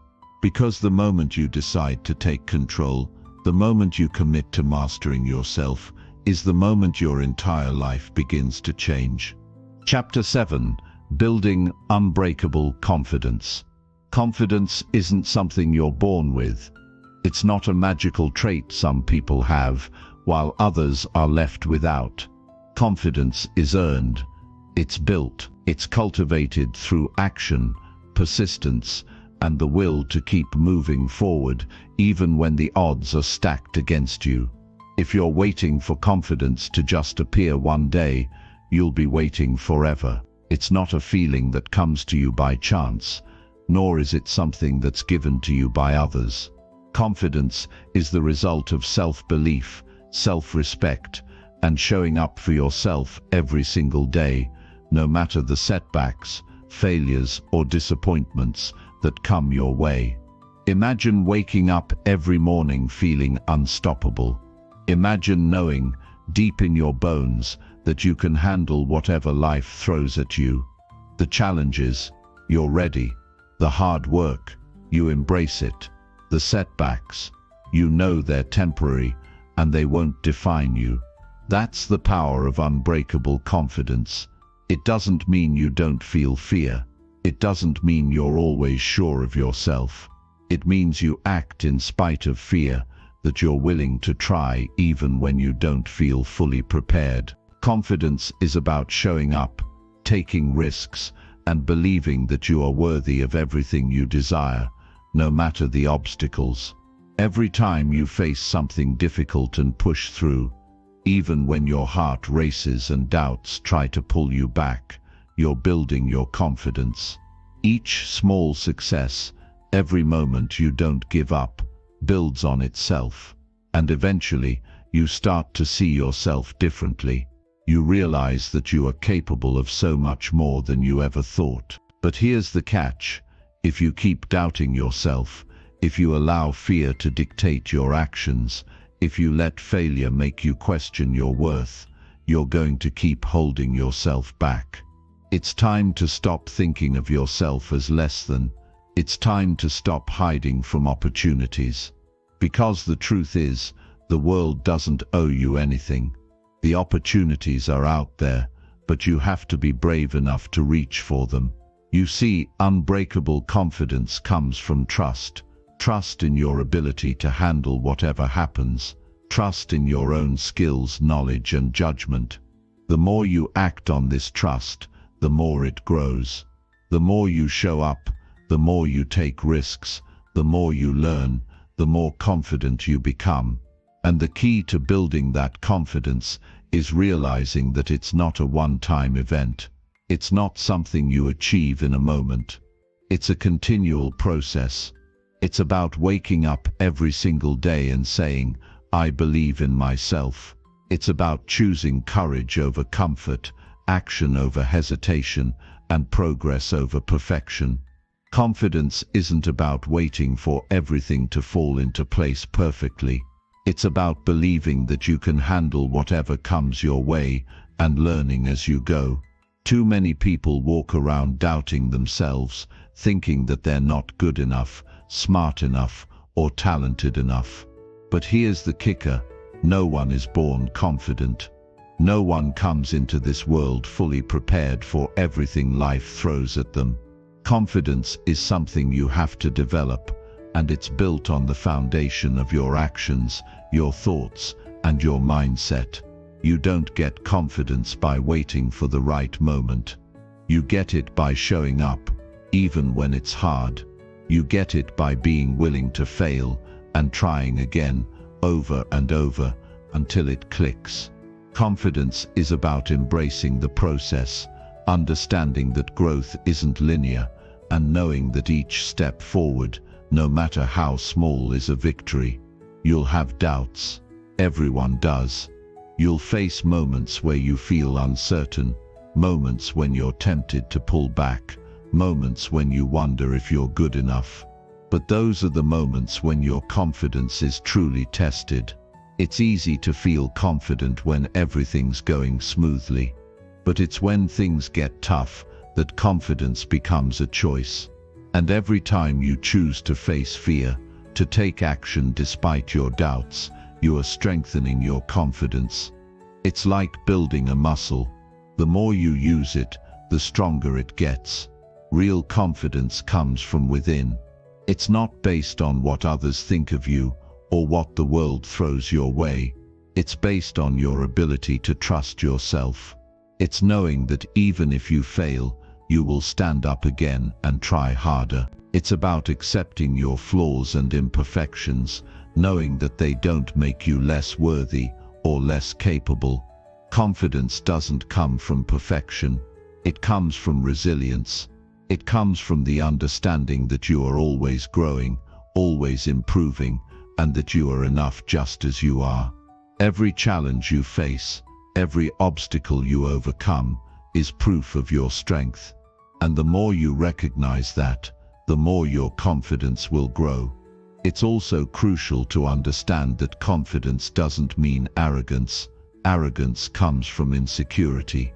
Because the moment you decide to take control, the moment you commit to mastering yourself, is the moment your entire life begins to change. Chapter 7. Building Unbreakable Confidence. Confidence isn't something you're born with. It's not a magical trait some people have, while others are left without. Confidence is earned. It's built. It's cultivated through action, persistence, and the will to keep moving forward, even when the odds are stacked against you. If you're waiting for confidence to just appear one day, you'll be waiting forever. It's not a feeling that comes to you by chance, nor is it something that's given to you by others. Confidence is the result of self-belief, self-respect, and showing up for yourself every single day, no matter the setbacks, failures, or disappointments that come your way. Imagine waking up every morning feeling unstoppable. Imagine knowing, deep in your bones, that you can handle whatever life throws at you. The challenges, you're ready. The hard work, you embrace it. The setbacks, you know they're temporary, and they won't define you. That's the power of unbreakable confidence. It doesn't mean you don't feel fear. It doesn't mean you're always sure of yourself. It means you act in spite of fear, that you're willing to try even when you don't feel fully prepared. Confidence is about showing up, taking risks, and believing that you are worthy of everything you desire, no matter the obstacles. Every time you face something difficult and push through, even when your heart races and doubts try to pull you back, you're building your confidence. Each small success, every moment you don't give up, builds on itself. And eventually, you start to see yourself differently. You realize that you are capable of so much more than you ever thought. But here's the catch. If you keep doubting yourself, if you allow fear to dictate your actions, If you let failure make you question your worth, you're going to keep holding yourself back. It's time to stop thinking of yourself as less than. It's time to stop hiding from opportunities. Because the truth is, the world doesn't owe you anything. The opportunities are out there, but you have to be brave enough to reach for them. You see, unbreakable confidence comes from trust. Trust in your ability to handle whatever happens. Trust in your own skills, knowledge, and judgment. The more you act on this trust, the more it grows. The more you show up, the more you take risks, the more you learn, the more confident you become. And the key to building that confidence is realizing that it's not a one-time event. It's not something you achieve in a moment. It's a continual process. It's about waking up every single day and saying, I believe in myself. It's about choosing courage over comfort, action over hesitation, and progress over perfection. Confidence isn't about waiting for everything to fall into place perfectly. It's about believing that you can handle whatever comes your way and learning as you go. Too many people walk around doubting themselves, thinking that they're not good enough, smart enough, or talented enough. But here's the kicker: no one is born confident. No one comes into this world fully prepared for everything life throws at them. Confidence is something you have to develop, and it's built on the foundation of your actions, your thoughts, and your mindset. You don't get confidence by waiting for the right moment. You get it by showing up, even when it's hard. You get it by being willing to fail and trying again, over and over, until it clicks. Confidence is about embracing the process, understanding that growth isn't linear, and knowing that each step forward, no matter how small, is a victory. You'll have doubts. Everyone does. You'll face moments where you feel uncertain, moments when you're tempted to pull back, moments when you wonder if you're good enough. But those are the moments when your confidence is truly tested. It's easy to feel confident when everything's going smoothly. But it's when things get tough that confidence becomes a choice. And every time you choose to face fear, to take action despite your doubts, you are strengthening your confidence. It's like building a muscle. The more you use it, the stronger it gets. Real confidence comes from within. It's not based on what others think of you or what the world throws your way. It's based on your ability to trust yourself. It's knowing that even if you fail, you will stand up again and try harder. It's about accepting your flaws and imperfections, knowing that they don't make you less worthy or less capable. Confidence doesn't come from perfection. It comes from resilience. It comes from the understanding that you are always growing, always improving, and that you are enough just as you are. Every challenge you face, every obstacle you overcome, is proof of your strength. And the more you recognize that, the more your confidence will grow. It's also crucial to understand that confidence doesn't mean arrogance. Arrogance comes from insecurity.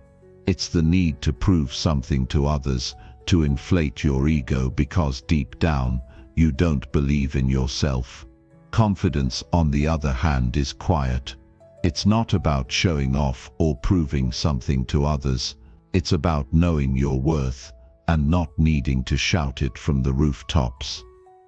It's the need to prove something to others, to inflate your ego because deep down, you don't believe in yourself. Confidence, on the other hand, is quiet. It's not about showing off or proving something to others. It's about knowing your worth and not needing to shout it from the rooftops.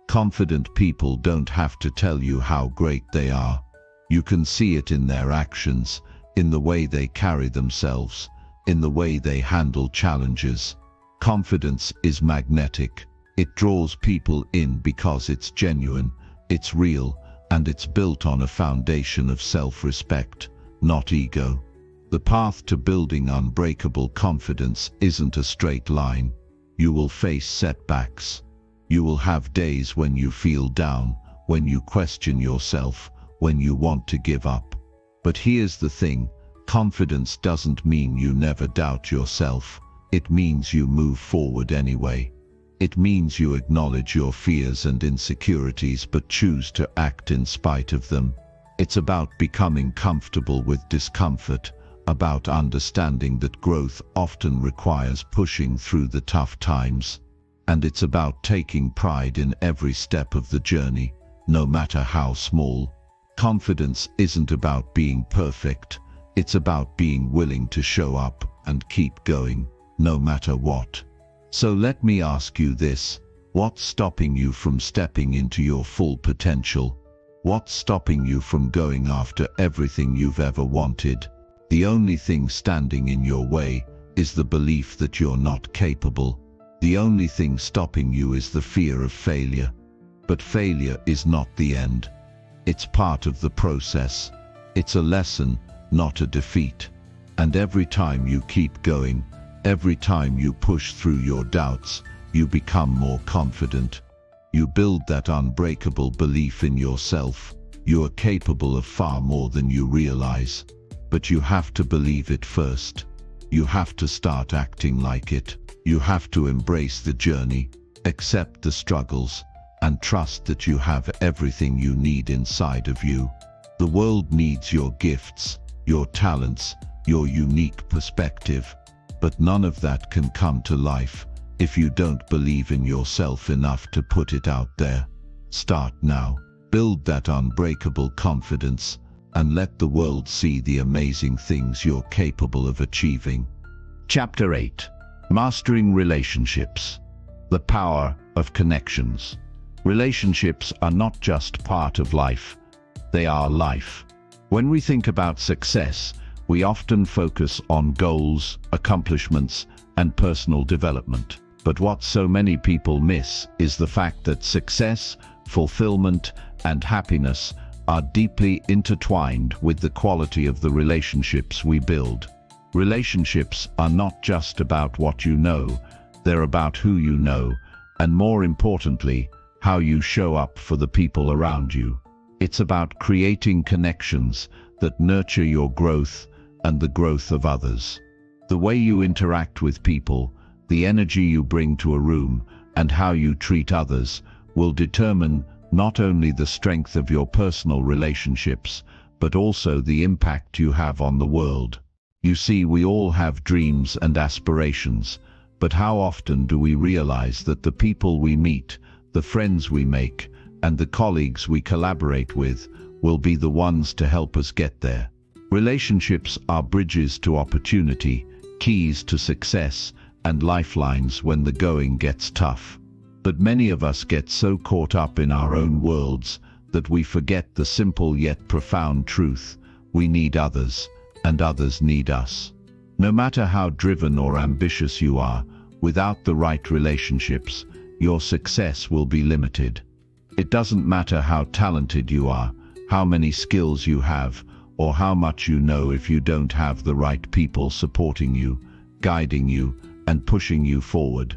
Confident people don't have to tell you how great they are. You can see it in their actions, in the way they carry themselves, in the way they handle challenges. Confidence is magnetic. It draws people in because it's genuine, it's real, and it's built on a foundation of self-respect, not ego. The path to building unbreakable confidence isn't a straight line. You will face setbacks. You will have days when you feel down, when you question yourself, when you want to give up. But here's the thing: confidence doesn't mean you never doubt yourself. It means you move forward anyway. It means you acknowledge your fears and insecurities but choose to act in spite of them. It's about becoming comfortable with discomfort, about understanding that growth often requires pushing through the tough times. And it's about taking pride in every step of the journey, no matter how small. Confidence isn't about being perfect, it's about being willing to show up and keep going, no matter what. So let me ask you this: what's stopping you from stepping into your full potential? What's stopping you from going after everything you've ever wanted? The only thing standing in your way is the belief that you're not capable. The only thing stopping you is the fear of failure. But failure is not the end. It's part of the process. It's a lesson, not a defeat. And every time you keep going, every time you push through your doubts, you become more confident. You build that unbreakable belief in yourself. You are capable of far more than you realize. But you have to believe it first. You have to start acting like it. You have to embrace the journey, accept the struggles, and trust that you have everything you need inside of you. The world needs your gifts, your talents, your unique perspective. But none of that can come to life if you don't believe in yourself enough to put it out there. Start now. Build that unbreakable confidence and let the world see the amazing things you're capable of achieving. Chapter 8. Mastering relationships. The power of connections. Relationships are not just part of life, they are life. When we think about success, we often focus on goals, accomplishments, and personal development. But what so many people miss is the fact that success, fulfillment, and happiness are deeply intertwined with the quality of the relationships we build. Relationships are not just about what you know, they're about who you know, and more importantly, how you show up for the people around you. It's about creating connections that nurture your growth and the growth of others. The way you interact with people, the energy you bring to a room, and how you treat others will determine not only the strength of your personal relationships, but also the impact you have on the world. You see, we all have dreams and aspirations, but how often do we realize that the people we meet, the friends we make, and the colleagues we collaborate with will be the ones to help us get there? Relationships are bridges to opportunity, keys to success, and lifelines when the going gets tough. But many of us get so caught up in our own worlds that we forget the simple yet profound truth: we need others, and others need us. No matter how driven or ambitious you are, without the right relationships, your success will be limited. It doesn't matter how talented you are, how many skills you have, or how much you know if you don't have the right people supporting you, guiding you, and pushing you forward.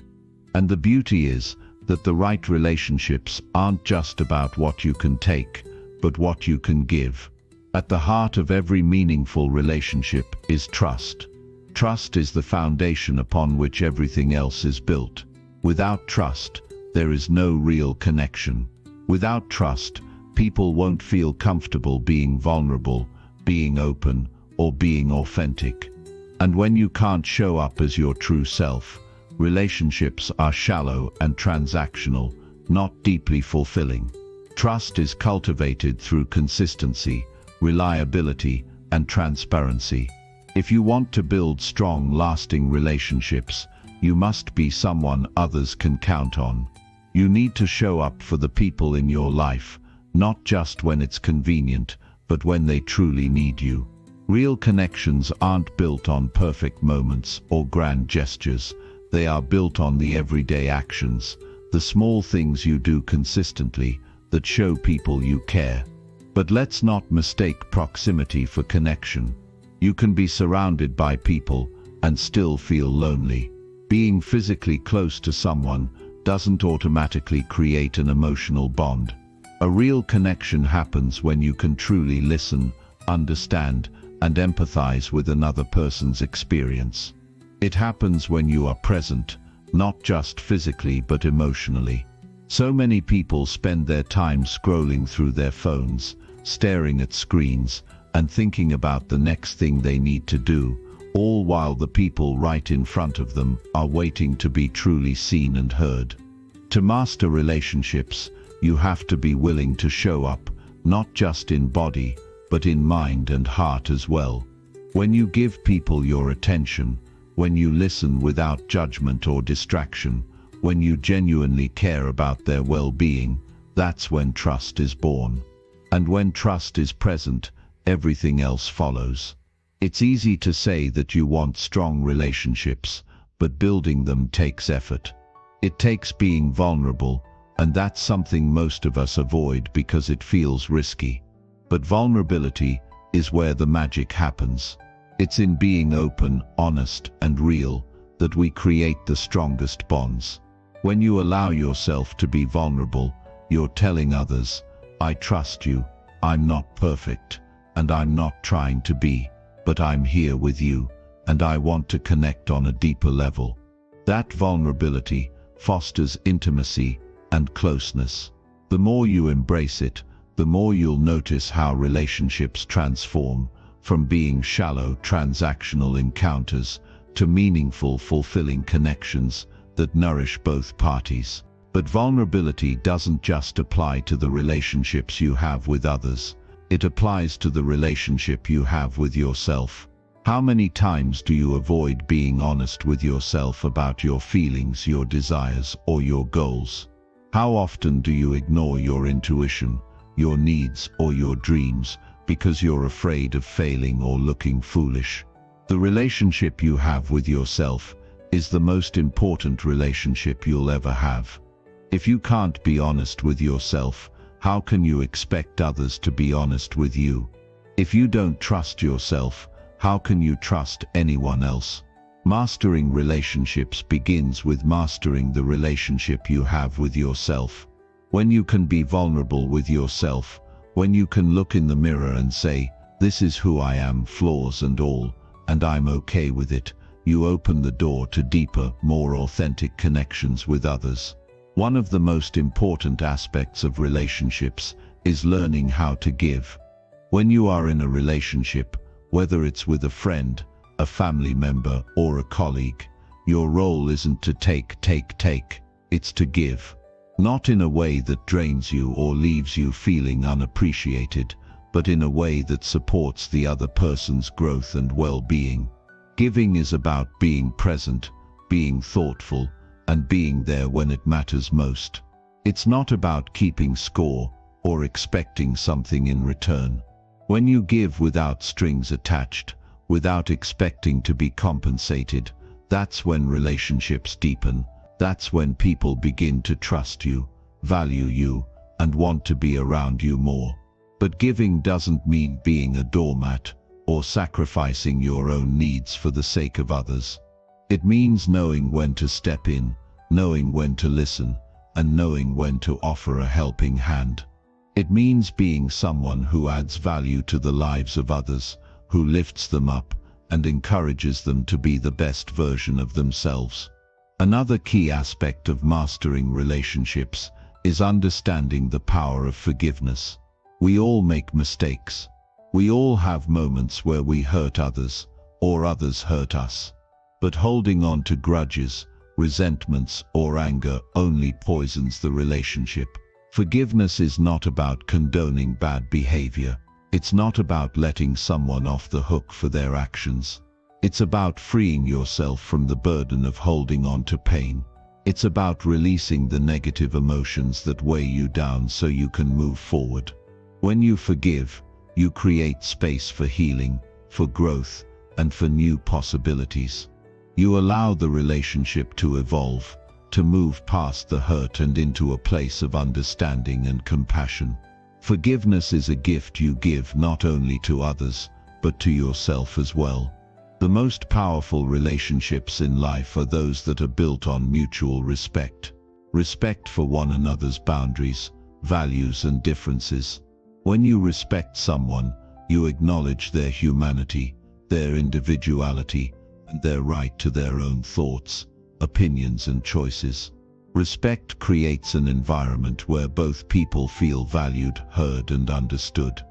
And the beauty is that the right relationships aren't just about what you can take, but what you can give. At the heart of every meaningful relationship is trust. Trust is the foundation upon which everything else is built. Without trust, there is no real connection. Without trust, people won't feel comfortable being vulnerable, being open, or being authentic. And when you can't show up as your true self, relationships are shallow and transactional, not deeply fulfilling. Trust is cultivated through consistency, reliability, and transparency. If you want to build strong, lasting relationships, you must be someone others can count on. You need to show up for the people in your life, not just when it's convenient, but when they truly need you. Real connections aren't built on perfect moments or grand gestures. They are built on the everyday actions, the small things you do consistently that show people you care. But let's not mistake proximity for connection. You can be surrounded by people and still feel lonely. Being physically close to someone doesn't automatically create an emotional bond. A real connection happens when you can truly listen, understand, and empathize with another person's experience. It happens when you are present, not just physically but emotionally. So many people spend their time scrolling through their phones, staring at screens, and thinking about the next thing they need to do, all while the people right in front of them are waiting to be truly seen and heard. To master relationships, you have to be willing to show up, not just in body, but in mind and heart as well. When you give people your attention, when you listen without judgment or distraction, when you genuinely care about their well-being, that's when trust is born. And when trust is present, everything else follows. It's easy to say that you want strong relationships, but building them takes effort. It takes being vulnerable, and that's something most of us avoid because it feels risky. But vulnerability is where the magic happens. It's in being open, honest, and real that we create the strongest bonds. When you allow yourself to be vulnerable, you're telling others, I trust you, I'm not perfect, and I'm not trying to be, but I'm here with you, and I want to connect on a deeper level. That vulnerability fosters intimacy and closeness. The more you embrace it, the more you'll notice how relationships transform, from being shallow, transactional encounters to meaningful, fulfilling connections that nourish both parties. But vulnerability doesn't just apply to the relationships you have with others. It applies to the relationship you have with yourself. How many times do you avoid being honest with yourself about your feelings, your desires, or your goals? How often do you ignore your intuition, your needs, or your dreams because you're afraid of failing or looking foolish? The relationship you have with yourself is the most important relationship you'll ever have. If you can't be honest with yourself, how can you expect others to be honest with you? If you don't trust yourself, how can you trust anyone else? Mastering relationships begins with mastering the relationship you have with yourself. When you can be vulnerable with yourself, when you can look in the mirror and say, this is who I am, flaws and all, and I'm okay with it, you open the door to deeper, more authentic connections with others. One of the most important aspects of relationships is learning how to give. When you are in a relationship, whether it's with a friend, a family member, or a colleague, your role isn't to take, it's to give. Not in a way that drains you or leaves you feeling unappreciated, but in a way that supports the other person's growth and well-being. Giving is about being present, being thoughtful, and being there when it matters most. It's not about keeping score or expecting something in return. When you give without strings attached, without expecting to be compensated, that's when relationships deepen. That's when people begin to trust you, value you, and want to be around you more. But giving doesn't mean being a doormat or sacrificing your own needs for the sake of others. It means knowing when to step in, knowing when to listen, and knowing when to offer a helping hand. It means being someone who adds value to the lives of others, who lifts them up and encourages them to be the best version of themselves. Another key aspect of mastering relationships is understanding the power of forgiveness. We all make mistakes. We all have moments where we hurt others, or others hurt us. But holding on to grudges, resentments, or anger only poisons the relationship. Forgiveness is not about condoning bad behavior. It's not about letting someone off the hook for their actions. It's about freeing yourself from the burden of holding on to pain. It's about releasing the negative emotions that weigh you down so you can move forward. When you forgive, you create space for healing, for growth, and for new possibilities. You allow the relationship to evolve, to move past the hurt and into a place of understanding and compassion. Forgiveness is a gift you give not only to others, but to yourself as well. The most powerful relationships in life are those that are built on mutual respect. Respect for one another's boundaries, values, and differences. When you respect someone, you acknowledge their humanity, their individuality, and their right to their own thoughts, opinions, and choices. Respect creates an environment where both people feel valued, heard, and understood.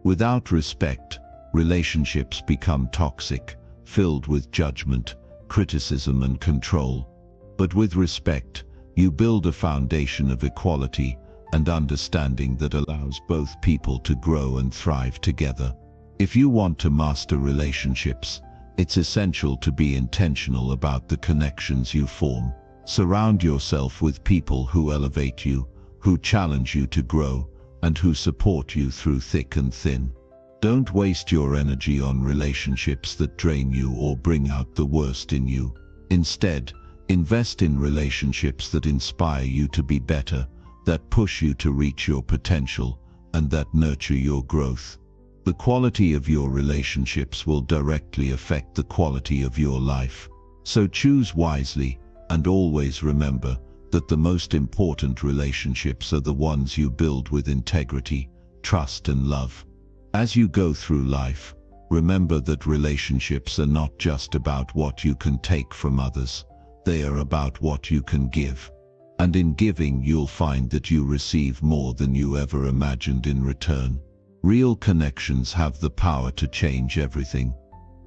Without respect, relationships become toxic, filled with judgment, criticism and control. But with respect, you build a foundation of equality and understanding that allows both people to grow and thrive together. If you want to master relationships, it's essential to be intentional about the connections you form. Surround yourself with people who elevate you, who challenge you to grow, and who support you through thick and thin. Don't waste your energy on relationships that drain you or bring out the worst in you. Instead, invest in relationships that inspire you to be better, that push you to reach your potential, and that nurture your growth. The quality of your relationships will directly affect the quality of your life. So choose wisely, and always remember that the most important relationships are the ones you build with integrity, trust and love. As you go through life, remember that relationships are not just about what you can take from others, they are about what you can give. And in giving, you'll find that you receive more than you ever imagined in return. Real connections have the power to change everything.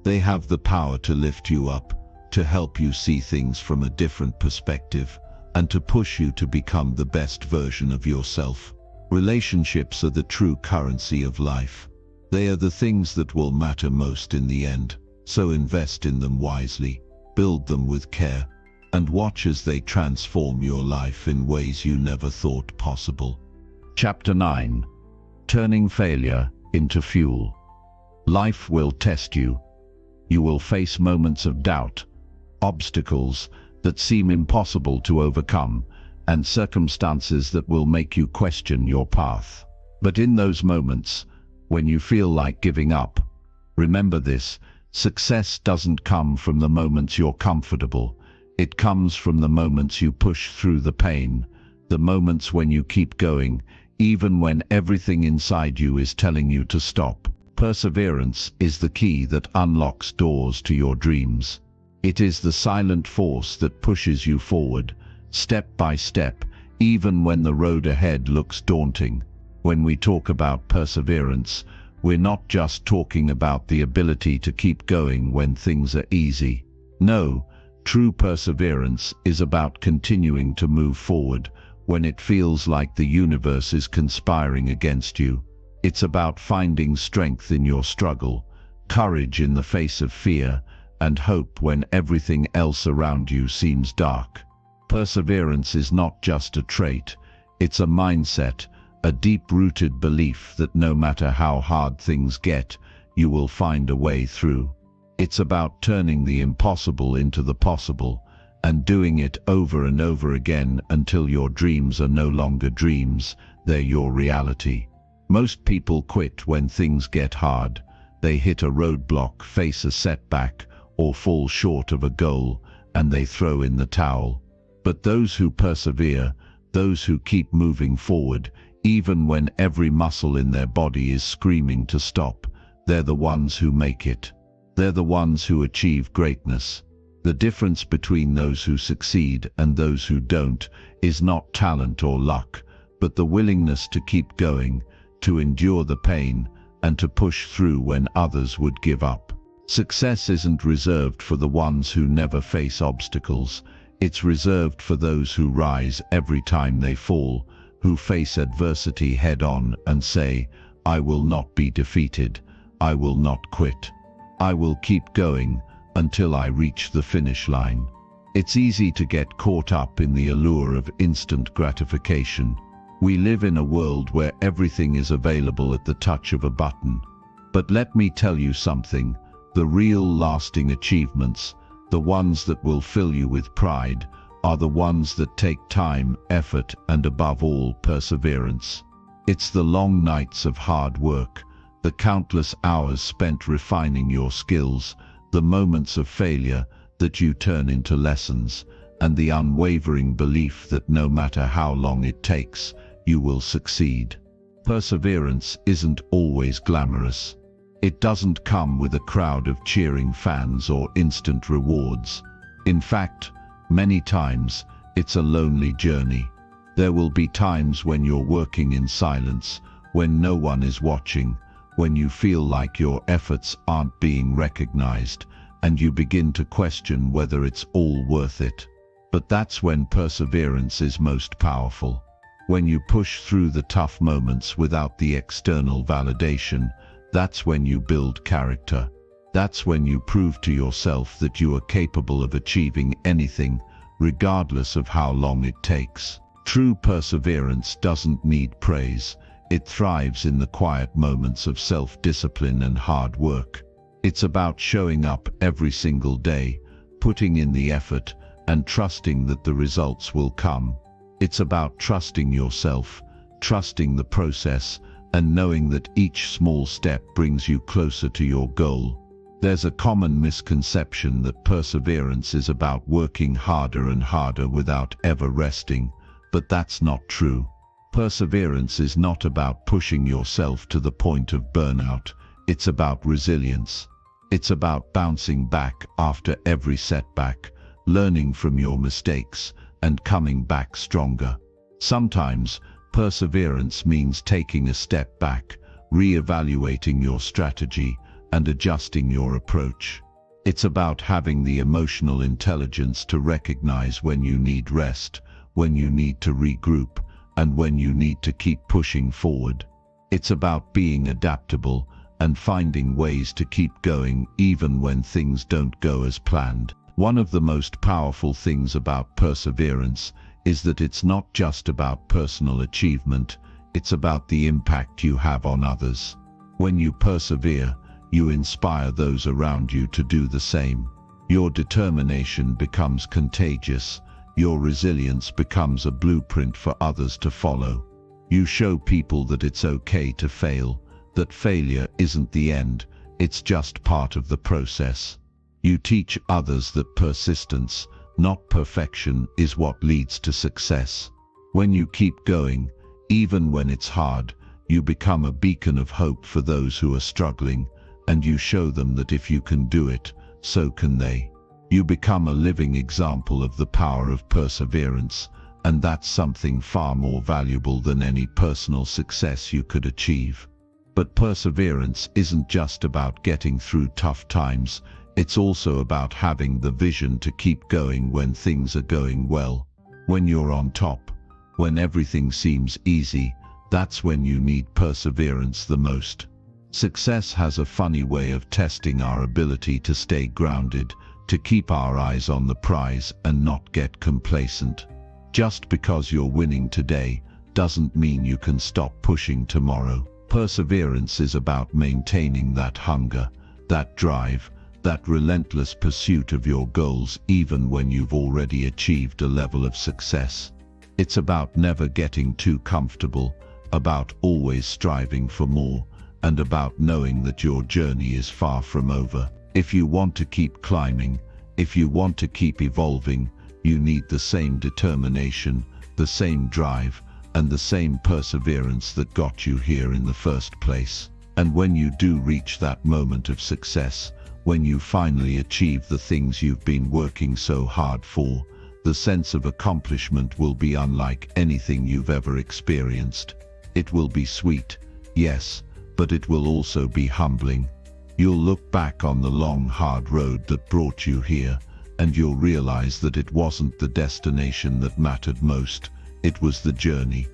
They have the power to lift you up, to help you see things from a different perspective, and to push you to become the best version of yourself. Relationships are the true currency of life. They are the things that will matter most in the end, so invest in them wisely, build them with care, and watch as they transform your life in ways you never thought possible. Chapter 9. Turning failure into fuel. Life will test you. You will face moments of doubt, obstacles that seem impossible to overcome, and circumstances that will make you question your path. But in those moments, when you feel like giving up, remember this: success doesn't come from the moments you're comfortable. It comes from the moments you push through the pain, the moments when you keep going, even when everything inside you is telling you to stop. Perseverance is the key that unlocks doors to your dreams. It is the silent force that pushes you forward, step by step, even when the road ahead looks daunting. When we talk about perseverance, we're not just talking about the ability to keep going when things are easy. No, true perseverance is about continuing to move forward when it feels like the universe is conspiring against you. It's about finding strength in your struggle, courage in the face of fear, and hope when everything else around you seems dark. Perseverance is not just a trait, it's a mindset, a deep-rooted belief that no matter how hard things get, you will find a way through. It's about turning the impossible into the possible, and doing it over and over again until your dreams are no longer dreams, they're your reality. Most people quit when things get hard. They hit a roadblock, face a setback, or fall short of a goal, and they throw in the towel. But those who persevere, those who keep moving forward, even when every muscle in their body is screaming to stop, they're the ones who make it. They're the ones who achieve greatness. The difference between those who succeed and those who don't is not talent or luck, but the willingness to keep going, to endure the pain, and to push through when others would give up. Success isn't reserved for the ones who never face obstacles. It's reserved for those who rise every time they fall, who face adversity head-on and say, "I will not be defeated. I will not quit. I will keep going until I reach the finish line." It's easy to get caught up in the allure of instant gratification. We live in a world where everything is available at the touch of a button. But let me tell you something, the real lasting achievements, the ones that will fill you with pride, are the ones that take time, effort, and above all, perseverance. It's the long nights of hard work, the countless hours spent refining your skills, the moments of failure that you turn into lessons, and the unwavering belief that no matter how long it takes, you will succeed. Perseverance isn't always glamorous. It doesn't come with a crowd of cheering fans or instant rewards. In fact, many times, it's a lonely journey. There will be times when you're working in silence, when no one is watching, when you feel like your efforts aren't being recognized, and you begin to question whether it's all worth it. But that's when perseverance is most powerful. When you push through the tough moments without the external validation, that's when you build character. That's when you prove to yourself that you are capable of achieving anything, regardless of how long it takes. True perseverance doesn't need praise. It thrives in the quiet moments of self-discipline and hard work. It's about showing up every single day, putting in the effort, and trusting that the results will come. It's about trusting yourself, trusting the process, and knowing that each small step brings you closer to your goal. There's a common misconception that perseverance is about working harder and harder without ever resting, but that's not true. Perseverance is not about pushing yourself to the point of burnout. It's about resilience. It's about bouncing back after every setback, learning from your mistakes, and coming back stronger. Sometimes, perseverance means taking a step back, re-evaluating your strategy, and adjusting your approach. It's about having the emotional intelligence to recognize when you need rest, when you need to regroup, and when you need to keep pushing forward. It's about being adaptable and finding ways to keep going even when things don't go as planned. One of the most powerful things about perseverance is that it's not just about personal achievement, it's about the impact you have on others. When you persevere, you inspire those around you to do the same. Your determination becomes contagious. Your resilience becomes a blueprint for others to follow. You show people that it's okay to fail, that failure isn't the end, it's just part of the process. You teach others that persistence, not perfection, is what leads to success. When you keep going, even when it's hard, you become a beacon of hope for those who are struggling, and you show them that if you can do it, so can they. You become a living example of the power of perseverance, and that's something far more valuable than any personal success you could achieve. But perseverance isn't just about getting through tough times, it's also about having the vision to keep going when things are going well. When you're on top, when everything seems easy, that's when you need perseverance the most. Success has a funny way of testing our ability to stay grounded, to keep our eyes on the prize and not get complacent. Just because you're winning today doesn't mean you can stop pushing tomorrow. Perseverance is about maintaining that hunger, that drive, that relentless pursuit of your goals even when you've already achieved a level of success. It's about never getting too comfortable, about always striving for more, and about knowing that your journey is far from over. If you want to keep climbing, if you want to keep evolving, you need the same determination, the same drive, and the same perseverance that got you here in the first place. And when you do reach that moment of success, when you finally achieve the things you've been working so hard for, the sense of accomplishment will be unlike anything you've ever experienced. It will be sweet, yes, but it will also be humbling. You'll look back on the long, hard road that brought you here, and you'll realize that it wasn't the destination that mattered most, it was the journey.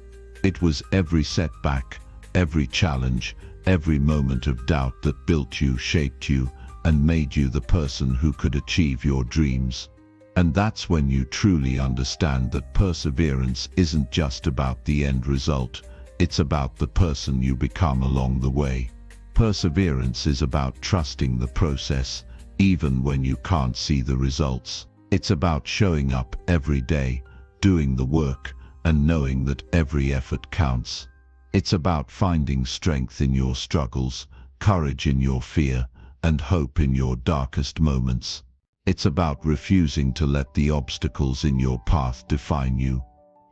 It was every setback, every challenge, every moment of doubt that built you, shaped you, and made you the person who could achieve your dreams. And that's when you truly understand that perseverance isn't just about the end result, it's about the person you become along the way. Perseverance is about trusting the process, even when you can't see the results. It's about showing up every day, doing the work, and knowing that every effort counts. It's about finding strength in your struggles, courage in your fear, and hope in your darkest moments. It's about refusing to let the obstacles in your path define you.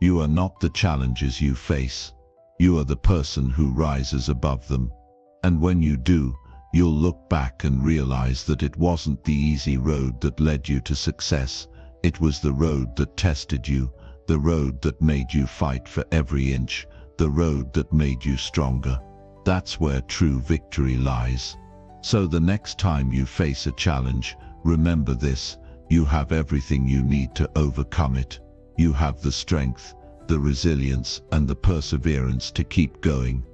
You are not the challenges you face. You are the person who rises above them. And when you do, you'll look back and realize that it wasn't the easy road that led you to success. It was the road that tested you, the road that made you fight for every inch, the road that made you stronger. That's where true victory lies. So the next time you face a challenge, remember this: you have everything you need to overcome it. You have the strength, the resilience, and the perseverance to keep going.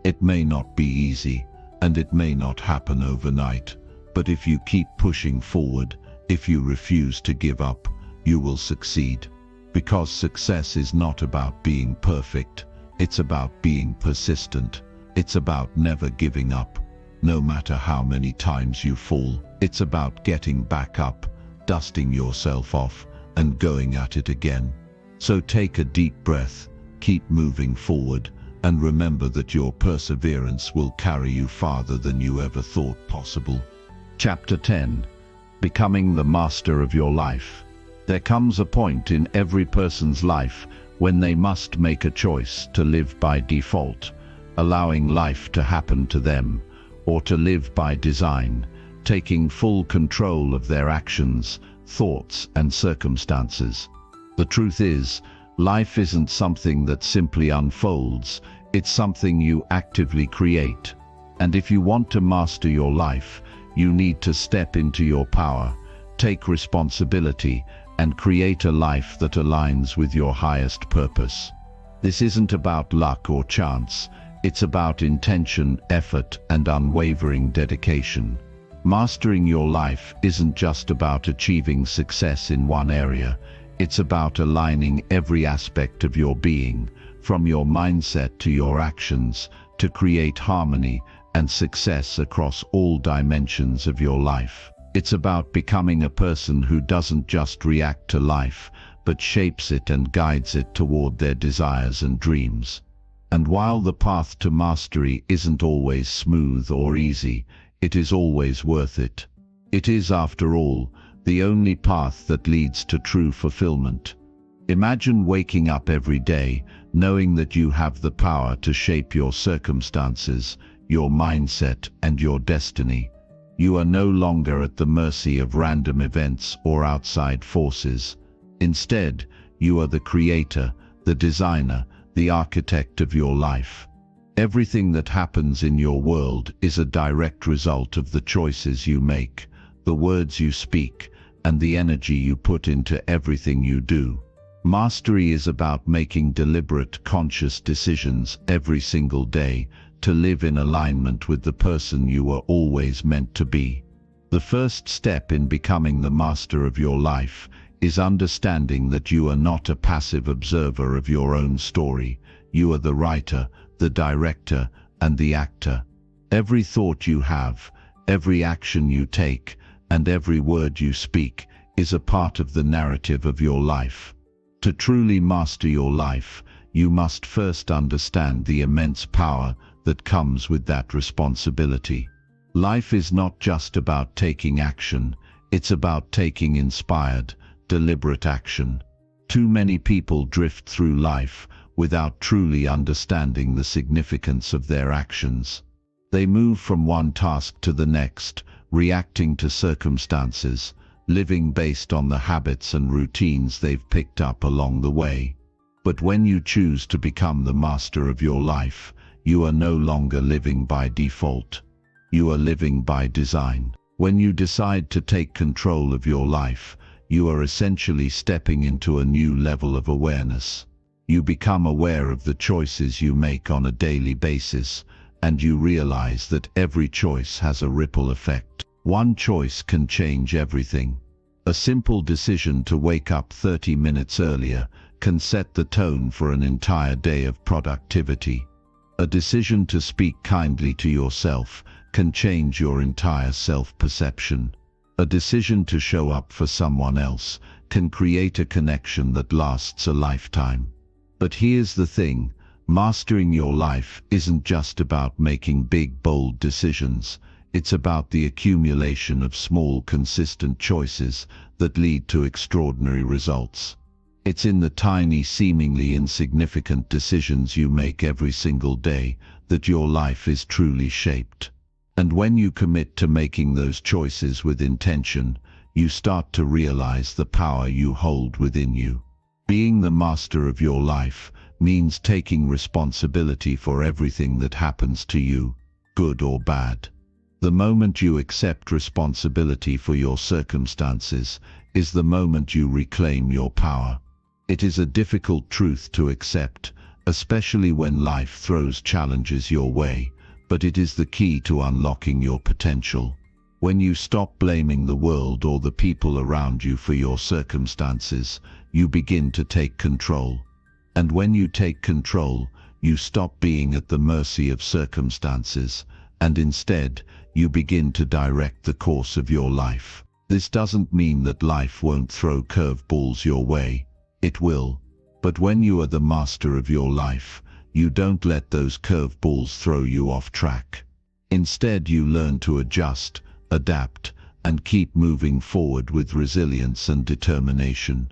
It may not be easy, and it may not happen overnight, but if you keep pushing forward, if you refuse to give up, you will succeed. Because success is not about being perfect, it's about being persistent. It's about never giving up, no matter how many times you fall. It's about getting back up, dusting yourself off, and going at it again. So take a deep breath, keep moving forward, and remember that your perseverance will carry you farther than you ever thought possible. Chapter 10. Becoming the master of your life. There comes a point in every person's life when they must make a choice to live by default, allowing life to happen to them, or to live by design, taking full control of their actions, thoughts, and circumstances. The truth is, life isn't something that simply unfolds, it's something you actively create. And if you want to master your life, you need to step into your power, take responsibility, and create a life that aligns with your highest purpose. This isn't about luck or chance. It's about intention, effort, and unwavering dedication. Mastering your life isn't just about achieving success in one area. It's about aligning every aspect of your being, from your mindset to your actions, to create harmony and success across all dimensions of your life. It's about becoming a person who doesn't just react to life, but shapes it and guides it toward their desires and dreams. And while the path to mastery isn't always smooth or easy, it is always worth it. It is, after all, the only path that leads to true fulfillment. Imagine waking up every day knowing that you have the power to shape your circumstances, your mindset, and your destiny. You are no longer at the mercy of random events or outside forces. Instead, you are the creator, the designer, the architect of your life. Everything that happens in your world is a direct result of the choices you make, the words you speak, and the energy you put into everything you do. Mastery is about making deliberate, conscious decisions every single day to live in alignment with the person you were always meant to be. The first step in becoming the master of your life is understanding that you are not a passive observer of your own story. You are the writer, the director, and the actor. Every thought you have, every action you take, and every word you speak is a part of the narrative of your life. To truly master your life, you must first understand the immense power that comes with that responsibility. Life is not just about taking action, it's about taking inspired, deliberate action. Too many people drift through life without truly understanding the significance of their actions. They move from one task to the next, reacting to circumstances, living based on the habits and routines they've picked up along the way. But when you choose to become the master of your life, you are no longer living by default. You are living by design. When you decide to take control of your life, you are essentially stepping into a new level of awareness. You become aware of the choices you make on a daily basis, and you realize that every choice has a ripple effect. One choice can change everything. A simple decision to wake up 30 minutes earlier can set the tone for an entire day of productivity. A decision to speak kindly to yourself can change your entire self-perception. A decision to show up for someone else can create a connection that lasts a lifetime. But here's the thing, mastering your life isn't just about making big, bold decisions. It's about the accumulation of small, consistent choices that lead to extraordinary results. It's in the tiny, seemingly insignificant decisions you make every single day that your life is truly shaped. And when you commit to making those choices with intention, you start to realize the power you hold within you. Being the master of your life means taking responsibility for everything that happens to you, good or bad. The moment you accept responsibility for your circumstances is the moment you reclaim your power. It is a difficult truth to accept, especially when life throws challenges your way, but it is the key to unlocking your potential. When you stop blaming the world or the people around you for your circumstances, you begin to take control. And when you take control, you stop being at the mercy of circumstances, and instead, you begin to direct the course of your life. This doesn't mean that life won't throw curveballs your way. It will. But when you are the master of your life, you don't let those curveballs throw you off track. Instead, you learn to adjust, adapt, and keep moving forward with resilience and determination.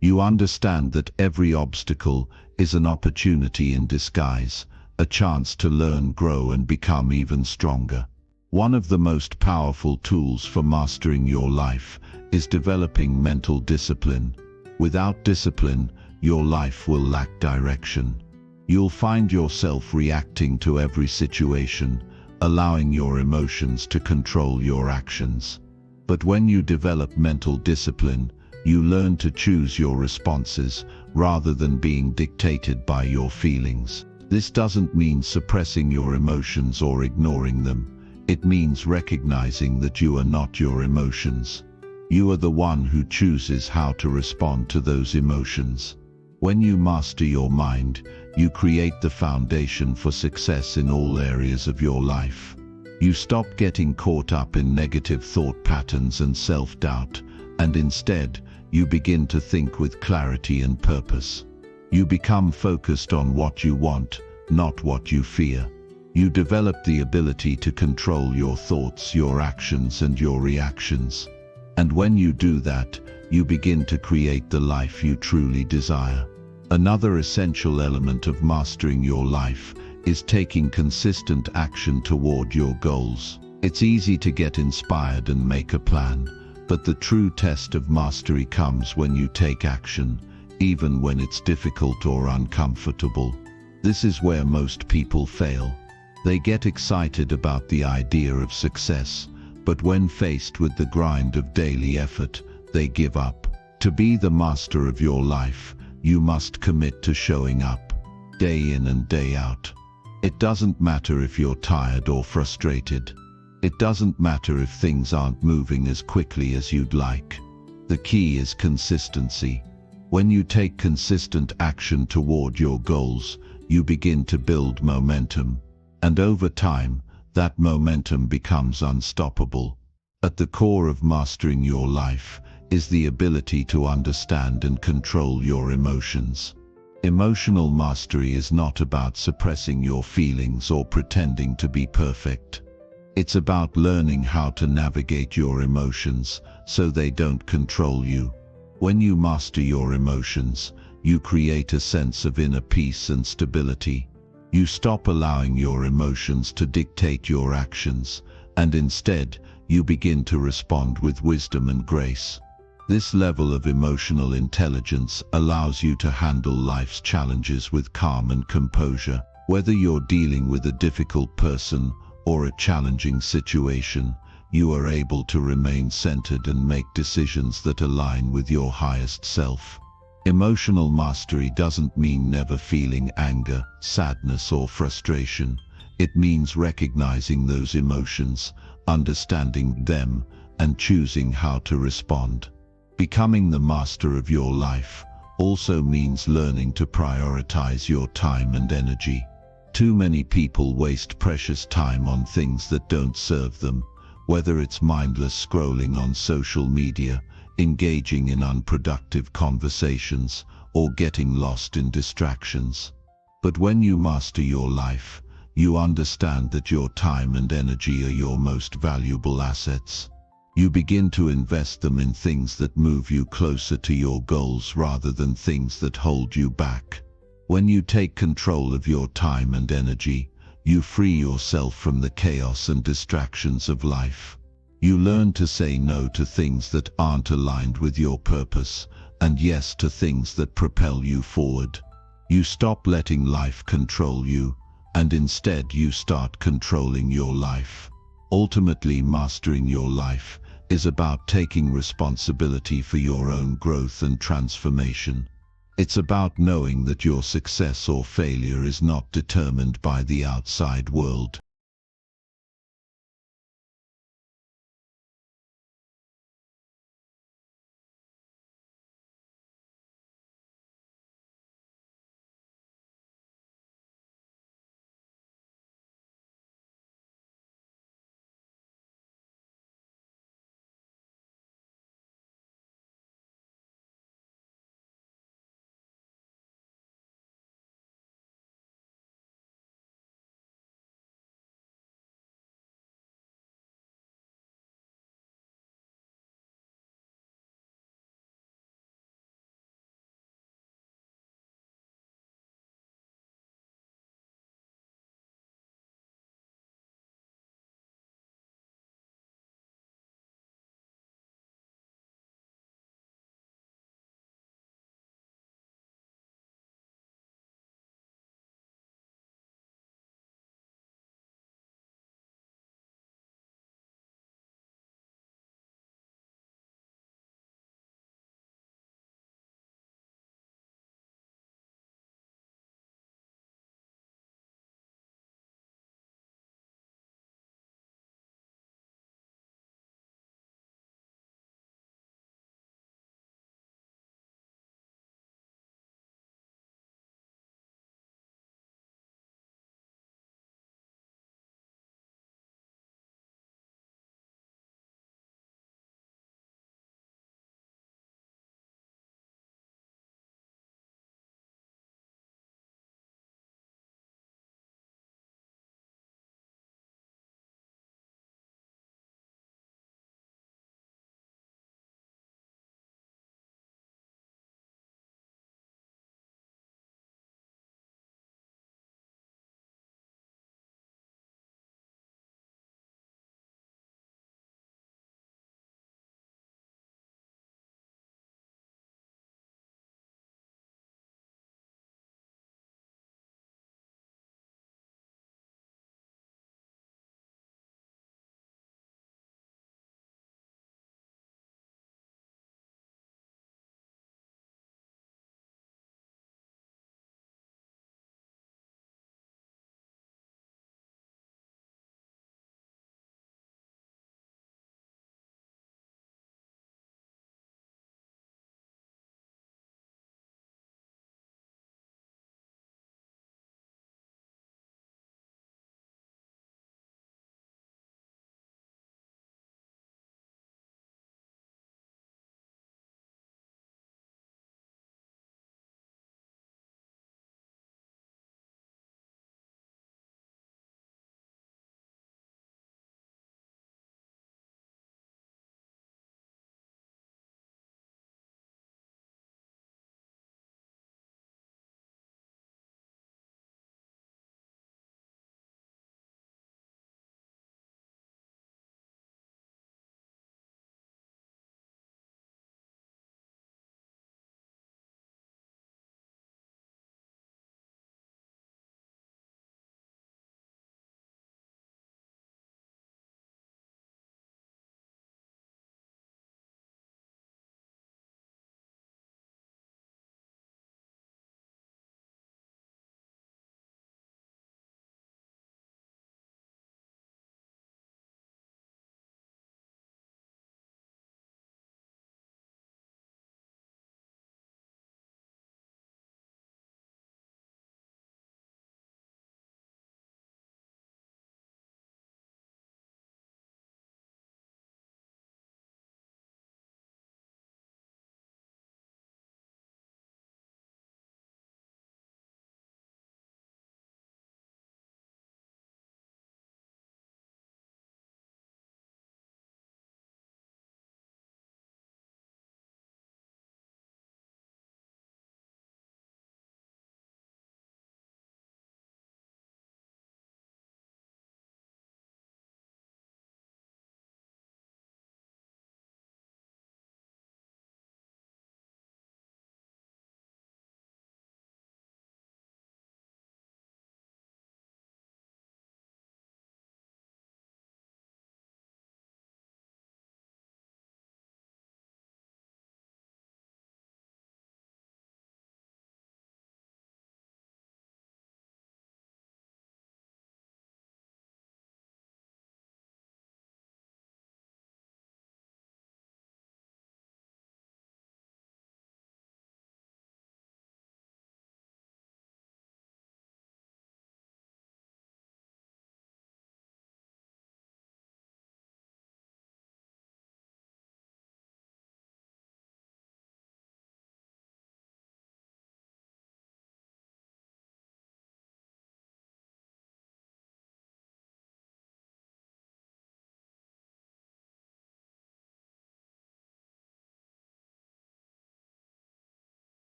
You understand that every obstacle is an opportunity in disguise, a chance to learn, grow, and become even stronger. One of the most powerful tools for mastering your life is developing mental discipline. Without discipline, your life will lack direction. You'll find yourself reacting to every situation, allowing your emotions to control your actions. But when you develop mental discipline, you learn to choose your responses rather than being dictated by your feelings. This doesn't mean suppressing your emotions or ignoring them. It means recognizing that you are not your emotions. You are the one who chooses how to respond to those emotions. When you master your mind, you create the foundation for success in all areas of your life. You stop getting caught up in negative thought patterns and self-doubt, and instead, you begin to think with clarity and purpose. You become focused on what you want, not what you fear. You develop the ability to control your thoughts, your actions, and your reactions. And when you do that, you begin to create the life you truly desire. Another essential element of mastering your life is taking consistent action toward your goals. It's easy to get inspired and make a plan, but the true test of mastery comes when you take action, even when it's difficult or uncomfortable. This is where most people fail. They get excited about the idea of success, but when faced with the grind of daily effort, they give up. To be the master of your life, you must commit to showing up, day in and day out. It doesn't matter if you're tired or frustrated. It doesn't matter if things aren't moving as quickly as you'd like. The key is consistency. When you take consistent action toward your goals, you begin to build momentum. And over time, that momentum becomes unstoppable. At the core of mastering your life is the ability to understand and control your emotions. Emotional mastery is not about suppressing your feelings or pretending to be perfect. It's about learning how to navigate your emotions so they don't control you. When you master your emotions, you create a sense of inner peace and stability. You stop allowing your emotions to dictate your actions, and instead, you begin to respond with wisdom and grace. This level of emotional intelligence allows you to handle life's challenges with calm and composure. Whether you're dealing with a difficult person or a challenging situation, you are able to remain centered and make decisions that align with your highest self. Emotional mastery doesn't mean never feeling anger, sadness, or frustration. It means recognizing those emotions, understanding them, and choosing how to respond. Becoming the master of your life also means learning to prioritize your time and energy. Too many people waste precious time on things that don't serve them, whether it's mindless scrolling on social media, engaging in unproductive conversations, or getting lost in distractions. But when you master your life, you understand that your time and energy are your most valuable assets. You begin to invest them in things that move you closer to your goals rather than things that hold you back. When you take control of your time and energy, you free yourself from the chaos and distractions of life. You learn to say no to things that aren't aligned with your purpose, and yes to things that propel you forward. You stop letting life control you, and instead you start controlling your life. Ultimately, mastering your life is about taking responsibility for your own growth and transformation. It's about knowing that your success or failure is not determined by the outside world.